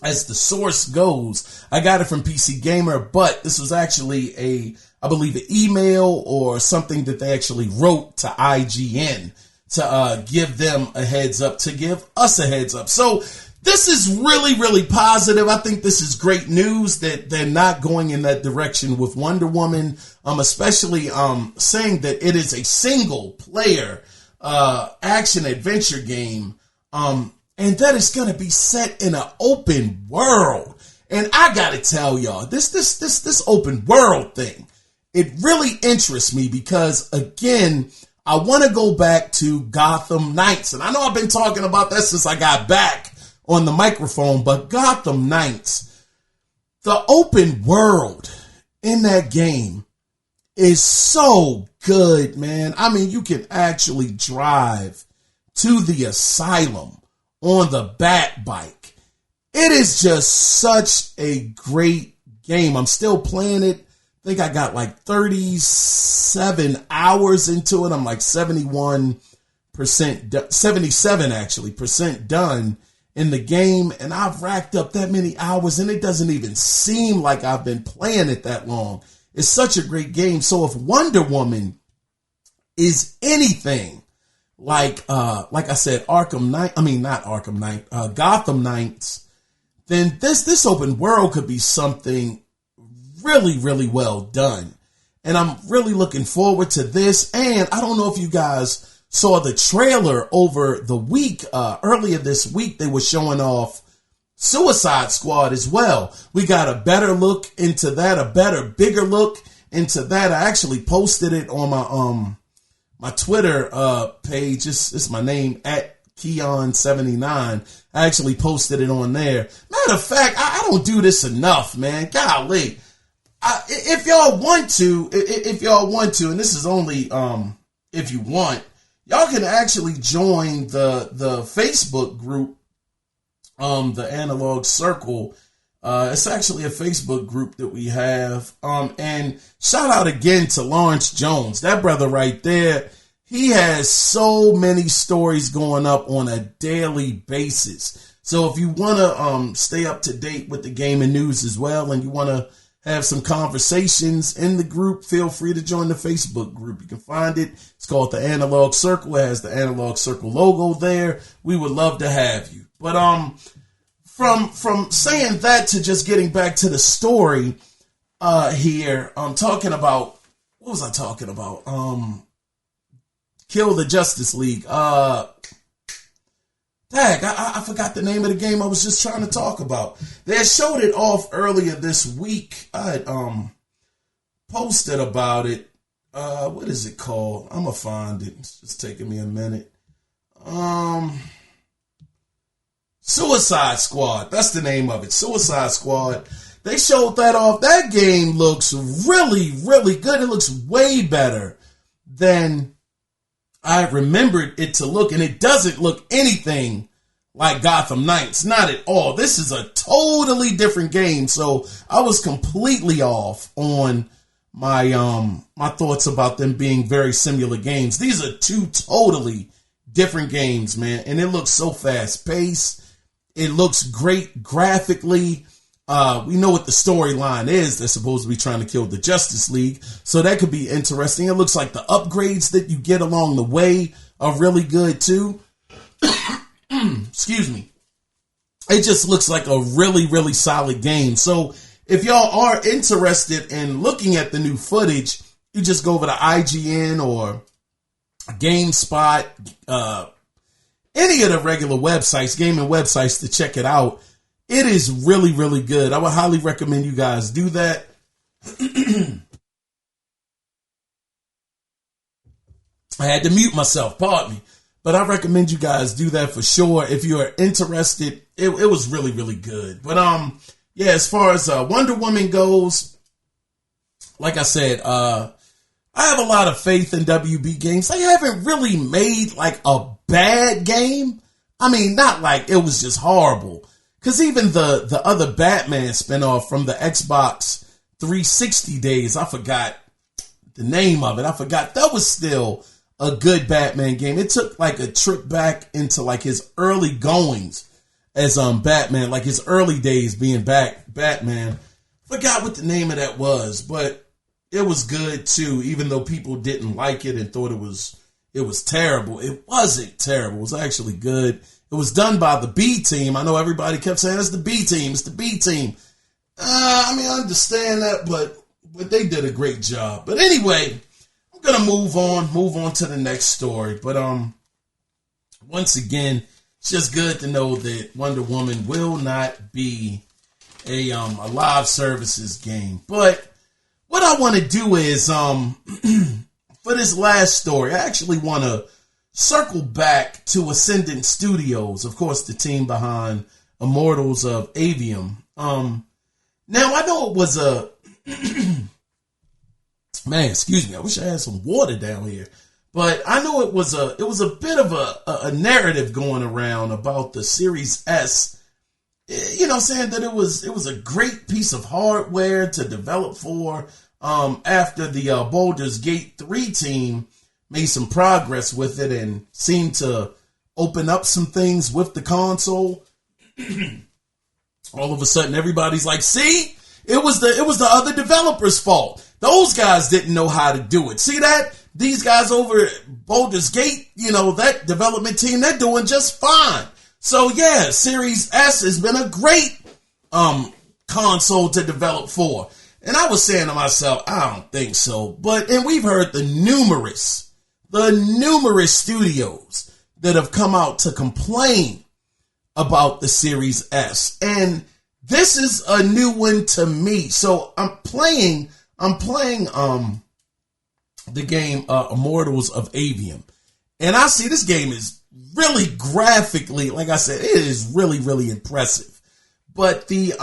as the source goes, I got it from PC Gamer, but this was actually I believe an email or something that they actually wrote to IGN to give them a heads up, to give us a heads up. So this is really, really positive. I think this is great news that they're not going in that direction with Wonder Woman, especially saying that it is a single player action adventure game, and that is going to be set in an open world. And I got to tell y'all, this open world thing, it really interests me because, again, I want to go back to Gotham Knights. And I know I've been talking about that since I got back on the microphone, but Gotham Knights, the open world in that game is so good, man. I mean, you can actually drive to the asylum on the Bat Bike. It is just such a great game. I'm still playing it. I think I got like 37 hours into it. I'm like 77% actually percent done in the game, and I've racked up that many hours, and it doesn't even seem like I've been playing it that long. It's such a great game. So if Wonder Woman is anything like I said, Gotham Knights, then this open world could be something really, really well done. And I'm really looking forward to this. And I don't know if you guys saw the trailer over the week. Earlier this week, they were showing off Suicide Squad as well. We got a better look into that, a better, bigger look into that. I actually posted it on my Twitter page. It's my name, at Kiaun79. I actually posted it on there. Matter of fact, I don't do this enough, man. Golly. If y'all want to, and this is only if you want, y'all can actually join the Facebook group, the Analog Circle. It's actually a Facebook group that we have. And shout out again to Lawrence Jones, that brother right there. He has so many stories going up on a daily basis. So if you want to stay up to date with the gaming news as well, and you want to have some conversations in the group, feel free to join the Facebook group. You can find it. It's called the Analog Circle. It has the Analog Circle logo there. We would love to have you. But from saying that to just getting back to the story here, I'm talking about, what was I talking about? Kill the Justice League. I forgot the name of the game I was just trying to talk about. They had showed it off earlier this week. I had posted about it. What is it called? I'm gonna find it. It's just taking me a minute. Suicide Squad. That's the name of it. Suicide Squad. They showed that off. That game looks really, really good. It looks way better than I remembered it to look, and it doesn't look anything like Gotham Knights. Not at all. This is a totally different game. So I was completely off on my my thoughts about them being very similar games. These are two totally different games, man. And it looks so fast paced. It looks great graphically. We know what the storyline is. They're supposed to be trying to kill the Justice League. So that could be interesting. It looks like the upgrades that you get along the way are really good too. Excuse me. It just looks like a really, really solid game. So if y'all are interested in looking at the new footage, you just go over to IGN or GameSpot, any of the regular websites, gaming websites, to check it out. It is really, really good. I would highly recommend you guys do that. I had to mute myself, pardon me. But I recommend you guys do that for sure. If you are interested, it was really, really good. But yeah, as far as Wonder Woman goes, like I said, I have a lot of faith in WB games. They haven't really made like a bad game. I mean, not like it was just horrible. Because even the other Batman spinoff from the Xbox 360 days, I forgot the name of it. I forgot. That was still a good Batman game. It took like a trip back into like his early goings as Batman, like his early days being Batman. Forgot what the name of that was, but it was good too, even though people didn't like it and thought it was terrible. It wasn't terrible. It was actually good. It was done by the B team. I know everybody kept saying it's the B team. It's the B team. I mean, I understand that, but they did a great job. But anyway, I'm going to move on to the next story. But once again, it's just good to know that Wonder Woman will not be a live services game. But what I want to do is for this last story, I actually want to circle back to Ascendant Studios, of course, the team behind Immortals of Avium. Now I know it was a man, excuse me, I wish I had some water down here. But I know it was a bit of a narrative going around about the Series S, you know, saying that it was a great piece of hardware to develop for after the Baldur's Gate 3 team made some progress with it and seemed to open up some things with the console. All of a sudden, everybody's like, see, it was the other developers' fault. Those guys didn't know how to do it. See that? These guys over at Baldur's Gate, you know, that development team, they're doing just fine. So yeah, Series S has been a great console to develop for. And I was saying to myself, I don't think so. And we've heard the numerous studios that have come out to complain about the Series S. And this is a new one to me. So I'm playing the game Immortals of Avium. And I see this game is really graphically, like I said, it is really, really impressive. But the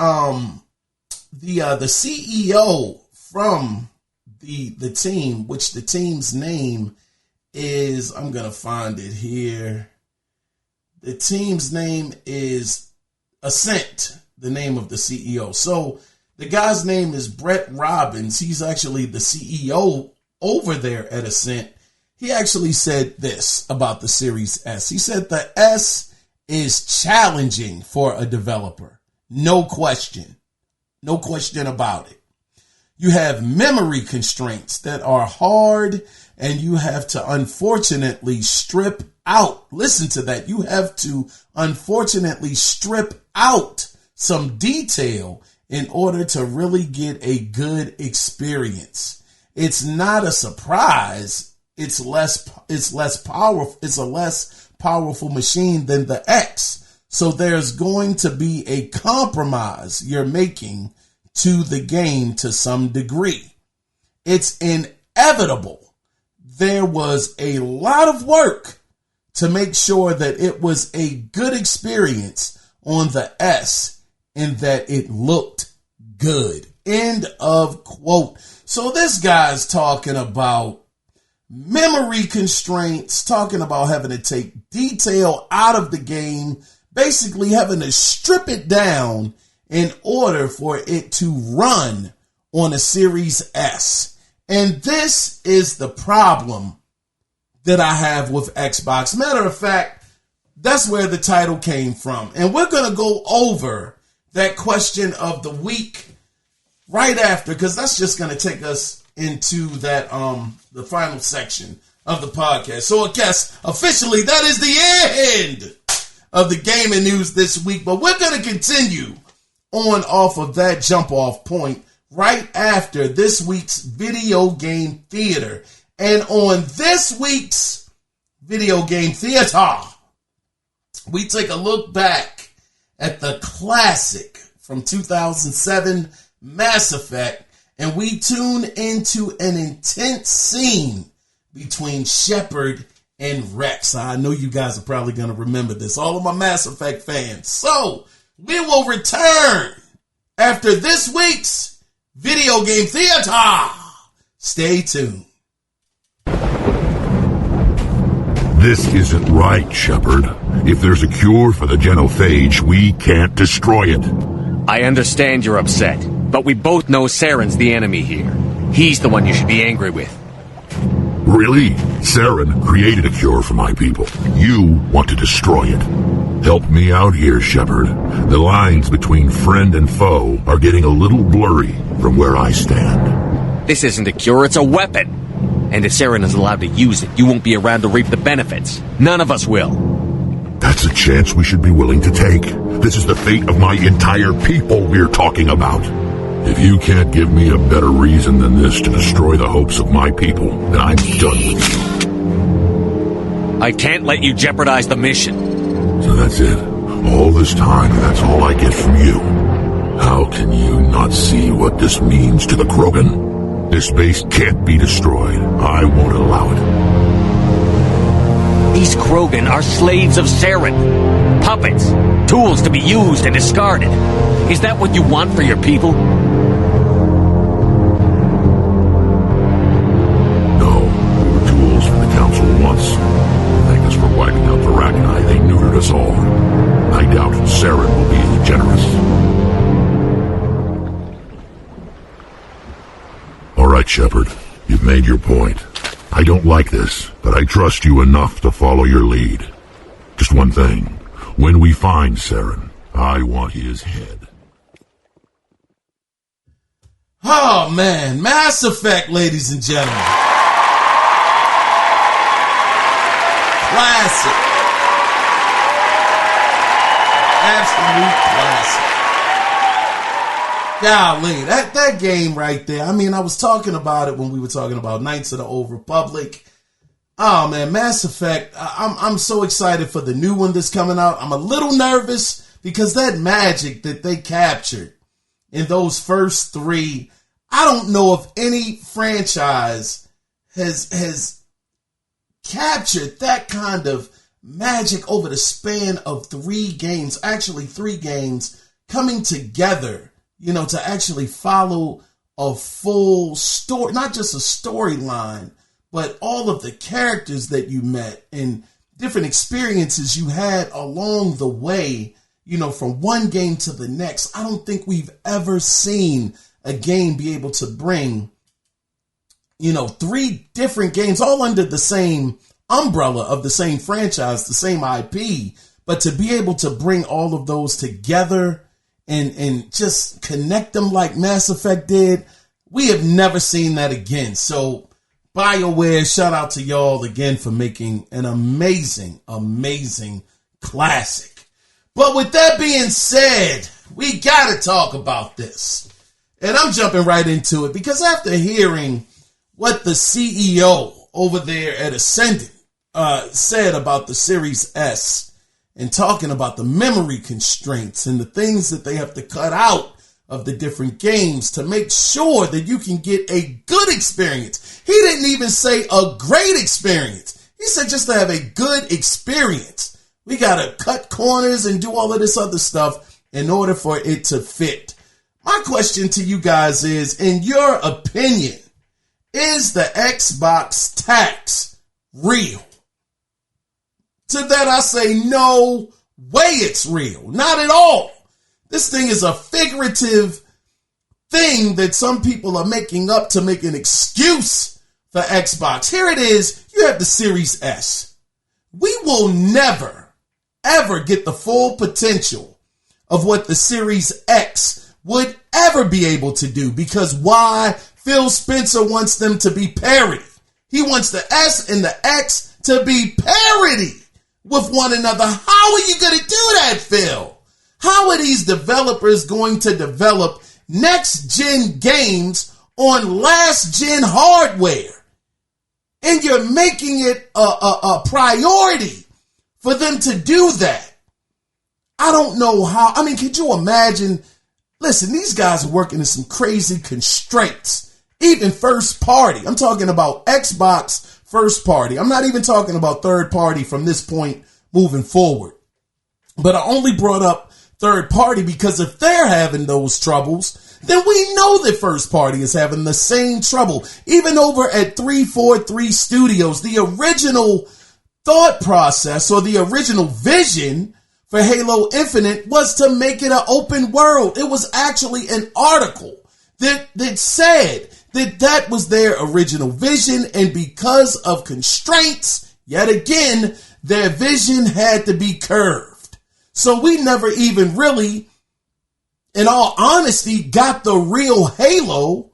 CEO from the team, which the team's name is, I'm going to find it here. The team's name is Ascent, the name of the CEO. So the guy's name is Brett Robbins. He's actually the CEO over there at Ascent. He actually said this about the Series S. He said the S is challenging for a developer. No question. No question about it. You have memory constraints that are hard, and you have to unfortunately strip out. Listen to that. You have to unfortunately strip out some detail in order to really get a good experience. It's not a surprise. It's less powerful. It's a less powerful machine than the X. So there's going to be a compromise you're making to the game to some degree. It's inevitable. There was a lot of work to make sure that it was a good experience on the S and that it looked good. End of quote. So this guy's talking about memory constraints, talking about having to take detail out of the game, basically having to strip it down in order for it to run on a Series S. And this is the problem that I have with Xbox. Matter of fact, that's where the title came from. And we're going to go over that question of the week right after, because that's just going to take us into that the final section of the podcast. So I guess officially that is the end of the gaming news this week. But we're going to continue on off of that jump off point right after this week's Video Game Theater. And on this week's Video Game Theater, we take a look back at the classic from 2007, Mass Effect, and we tune into an intense scene between Shepard and Rex. I know you guys are probably going to remember this, all of my Mass Effect fans. So we will return after this week's Video Game Theater. Stay tuned. This isn't right, Shepard. If there's a cure for the genophage, we can't destroy it. I understand you're upset, but we both know Saren's the enemy here. He's the one you should be angry with. Really? Saren created a cure for my people. You want to destroy it. Help me out here, Shepard. The lines between friend and foe are getting a little blurry from where I stand. This isn't a cure, it's a weapon. And if Saren is allowed to use it, you won't be around to reap the benefits. None of us will. That's a chance we should be willing to take. This is the fate of my entire people we're talking about. If you can't give me a better reason than this to destroy the hopes of my people, then I'm done with you. I can't let you jeopardize the mission. So that's it. All this time, that's all I get from you. How can you not see what this means to the Krogan? This base can't be destroyed. I won't allow it. These Krogan are slaves of Saren. Puppets. Tools to be used and discarded. Is that what you want for your people? No. We were tools for the Council once. Thank us for wiping out the Rachni. They neutered us all. I doubt Saren will be as generous. All right, Shepard. You've made your point. I don't like this, but I trust you enough to follow your lead. Just one thing. When we find Saren, I want his head. Oh, man. Mass Effect, ladies and gentlemen. Classic. Absolute classic. Golly, that game right there. I mean, I was talking about it when we were talking about Knights of the Old Republic. Oh man, Mass Effect. I'm so excited for the new one that's coming out. I'm a little nervous because that magic that they captured in those first three, I don't know if any franchise has captured that kind of magic over the span of 3 games, actually 3 games coming together. You know, to actually follow a full story, not just a storyline, but all of the characters that you met and different experiences you had along the way, you know, from one game to the next. I don't think we've ever seen a game be able to bring, you know, 3 different games all under the same umbrella of the same franchise, the same IP, but to be able to bring all of those together and just connect them like Mass Effect did, we have never seen that again. So BioWare, shout out to y'all again for making an amazing, amazing classic. But with that being said, we got to talk about this. And I'm jumping right into it because after hearing what the CEO over there at Ascendant said about the Series S, and talking about the memory constraints and the things that they have to cut out of the different games to make sure that you can get a good experience. He didn't even say a great experience. He said just to have a good experience. We got to cut corners and do all of this other stuff in order for it to fit. My question to you guys is, in your opinion, is the Xbox tax real? To that I say, no way it's real. Not at all. This thing is a figurative thing that some people are making up to make an excuse for Xbox. Here it is. You have the Series S. We will never, ever get the full potential of what the Series X would ever be able to do. Because why? Phil Spencer wants them to be parity. He wants the S and the X to be parity with one another. How are you going to do that, Phil? How are these developers going to develop next-gen games on last-gen hardware? And you're making it a priority for them to do that. I don't know how. I mean, could you imagine? Listen, these guys are working in some crazy constraints. Even first party. I'm talking about Xbox first party. I'm not even talking about third party from this point moving forward. But I only brought up third party because if they're having those troubles, then we know that first party is having the same trouble. Even over at 343 Studios, the original thought process or the original vision for Halo Infinite was to make it an open world. It was actually an article that said that was their original vision, and because of constraints, yet again, their vision had to be curved. So we never even really, in all honesty, got the real Halo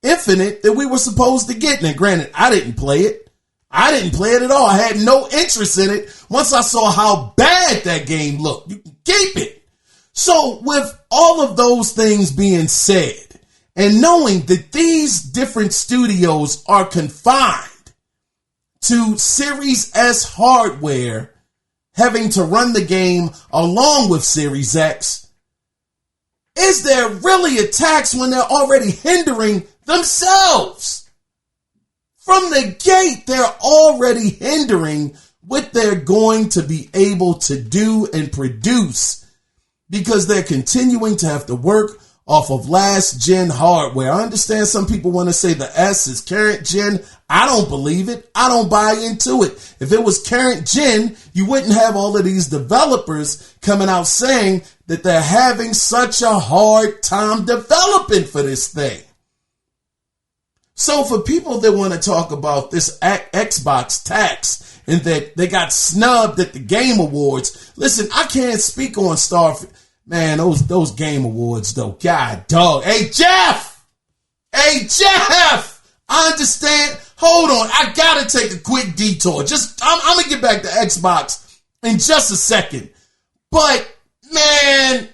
Infinite that we were supposed to get. Now, granted, I didn't play it. I didn't play it at all. I had no interest in it once I saw how bad that game looked. You can keep it. So with all of those things being said, and knowing that these different studios are confined to Series S hardware, having to run the game along with Series X, is there really a tax when they're already hindering themselves? From the gate, they're already hindering what they're going to be able to do and produce because they're continuing to have to work off of last gen hardware. I understand some people want to say the S is current gen. I don't believe it. I don't buy into it. If it was current gen, you wouldn't have all of these developers coming out saying that they're having such a hard time developing for this thing. So for people that want to talk about this Xbox tax and that they got snubbed at the Game Awards, listen, I can't speak on Starfield. Man, those Game Awards though, God dog. Hey Jeff! I understand. Hold on, I gotta take a quick detour. I'm gonna get back to Xbox in just a second. But man,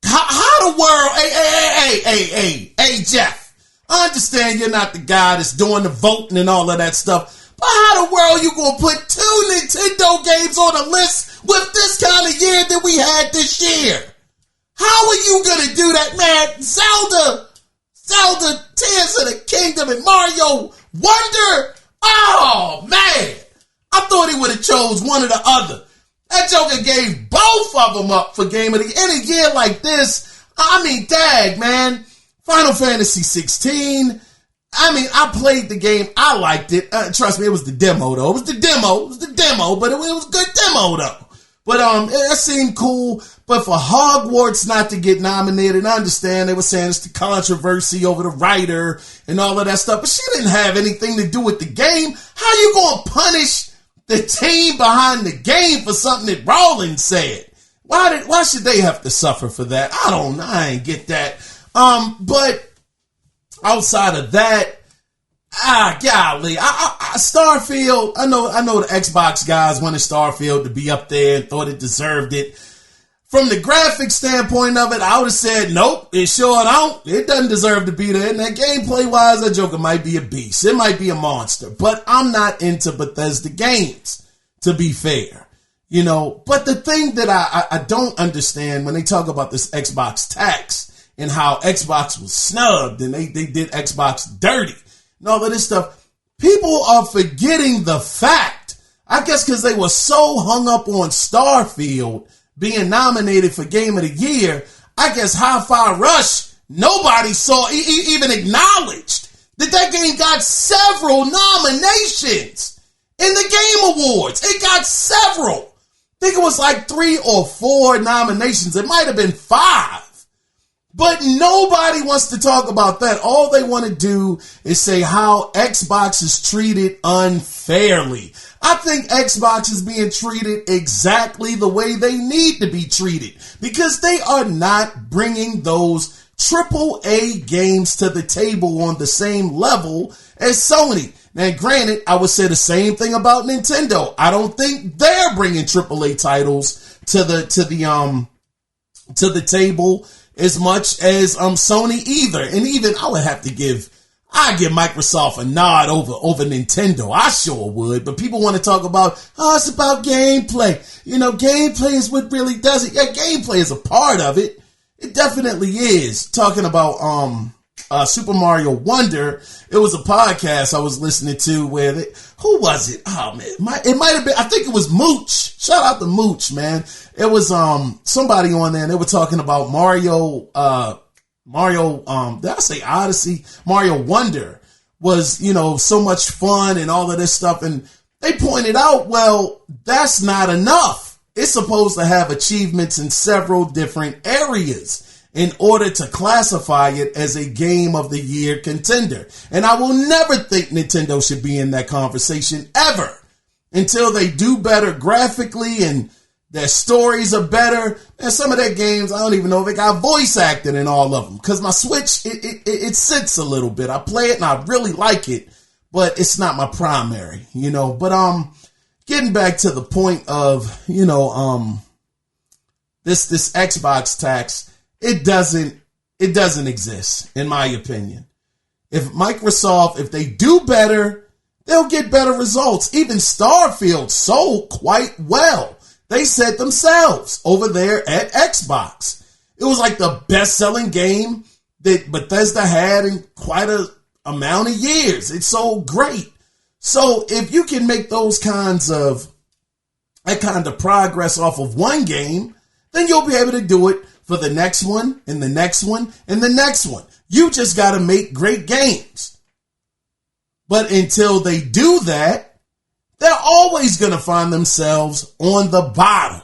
how the world? Hey Jeff. I understand you're not the guy that's doing the voting and all of that stuff, but how the world you gonna put 2 Nintendo games on the list with this kind of year that we had this year? How are you gonna do that, man? Zelda, Tears of the Kingdom, and Mario Wonder? Oh man, I thought he would have chose one or the other. That Joker gave both of them up for Game of the Year. In a year like this, I mean, dag, man. Final Fantasy 16. I mean, I played the game. I liked it. Trust me, it was the demo, though. It was the demo, but it was a good demo, though. But it seemed cool. But for Hogwarts not to get nominated, I understand they were saying it's the controversy over the writer and all of that stuff. But she didn't have anything to do with the game. How you going to punish the team behind the game for something that Rollins said? Why should they have to suffer for that? I ain't get that. But outside of that, golly, Starfield, I know the Xbox guys wanted Starfield to be up there and thought it deserved it. From the graphic standpoint of it, I would have said, nope, it sure don't. It doesn't deserve to be there. And that gameplay wise, that Joker might be a beast. It might be a monster, but I'm not into Bethesda games, to be fair. You know, but the thing that I don't understand when they talk about this Xbox tax, and how Xbox was snubbed and they did Xbox dirty and all of this stuff. People are forgetting the fact, I guess because they were so hung up on Starfield being nominated for Game of the Year, I guess Hi-Fi Rush, nobody saw, even acknowledged that game got several nominations in the Game Awards. It got several. I think it was like 3 or 4 nominations. It might have been 5. But nobody wants to talk about that. All they want to do is say how Xbox is treated unfairly. I think Xbox is being treated exactly the way they need to be treated because they are not bringing those AAA games to the table on the same level as Sony. Now, granted, I would say the same thing about Nintendo. I don't think they're bringing AAA titles to the table as much as Sony either. And even I'd give Microsoft a nod over Nintendo. I sure would. But people want to talk about, it's about gameplay. You know, gameplay is what really does it. Yeah, gameplay is a part of it. It definitely is. Talking about Super Mario Wonder. It was a podcast I was listening to where who was it? Oh man, it might have been, I think it was Mooch. Shout out to Mooch, man. It was somebody on there and they were talking about Mario, did I say Odyssey? Mario Wonder was, so much fun and all of this stuff. And they pointed out, well, that's not enough. It's supposed to have achievements in several different areas in order to classify it as a Game of the Year contender. And I will never think Nintendo should be in that conversation ever until they do better graphically and their stories are better. And some of their games, I don't even know if they got voice acting in all of them. Because my Switch, it sits a little bit. I play it and I really like it, but it's not my primary, But getting back to the point of, this Xbox tax, it doesn't exist, in my opinion. If Microsoft, if they do better, they'll get better results. Even Starfield sold quite well. They said themselves over there at Xbox. It was like the best-selling game that Bethesda had in quite a amount of years. It sold great. So if you can make that kind of progress off of one game, then you'll be able to do it for the next one and the next one and the next one. You just got to make great games. But until they do that, they're always going to find themselves on the bottom.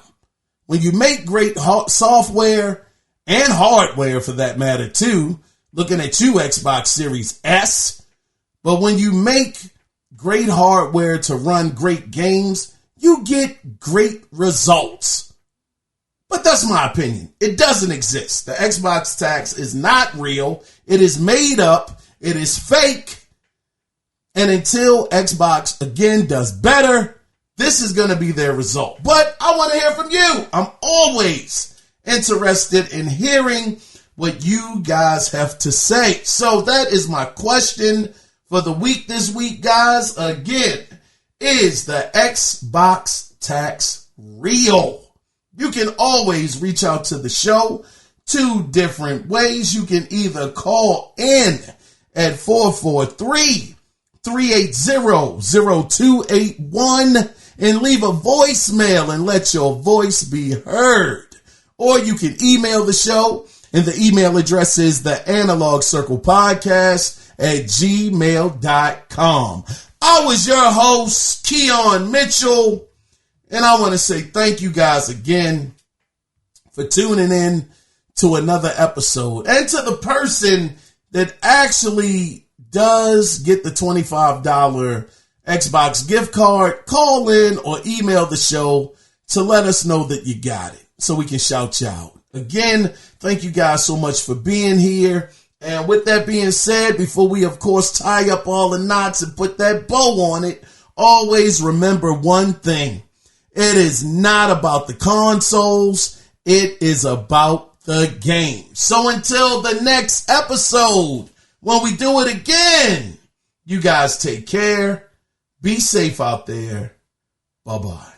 When you make great software and hardware for that matter too, looking at you, Xbox Series S, but when you make great hardware to run great games, you get great results. But that's my opinion. It doesn't exist. The Xbox tax is not real. It is made up. It is fake. And until Xbox, again, does better, this is going to be their result. But I want to hear from you. I'm always interested in hearing what you guys have to say. So that is my question for the week this week, guys. Again, is the Xbox tax real? You can always reach out to the show 2 different ways. You can either call in at 443-380-0281 and leave a voicemail and let your voice be heard. Or you can email the show, and the email address is theanalogcirclepodcast@gmail.com. I was your host, Kiaun Mitchell. And I want to say thank you guys again for tuning in to another episode. And to the person that actually does get the $25 Xbox gift card, call in or email the show to let us know that you got it so we can shout you out. Again, thank you guys so much for being here. And with that being said, before we, of course, tie up all the knots and put that bow on it, always remember one thing. It is not about the consoles. It is about the game. So until the next episode, when we do it again, you guys take care. Be safe out there. Bye-bye.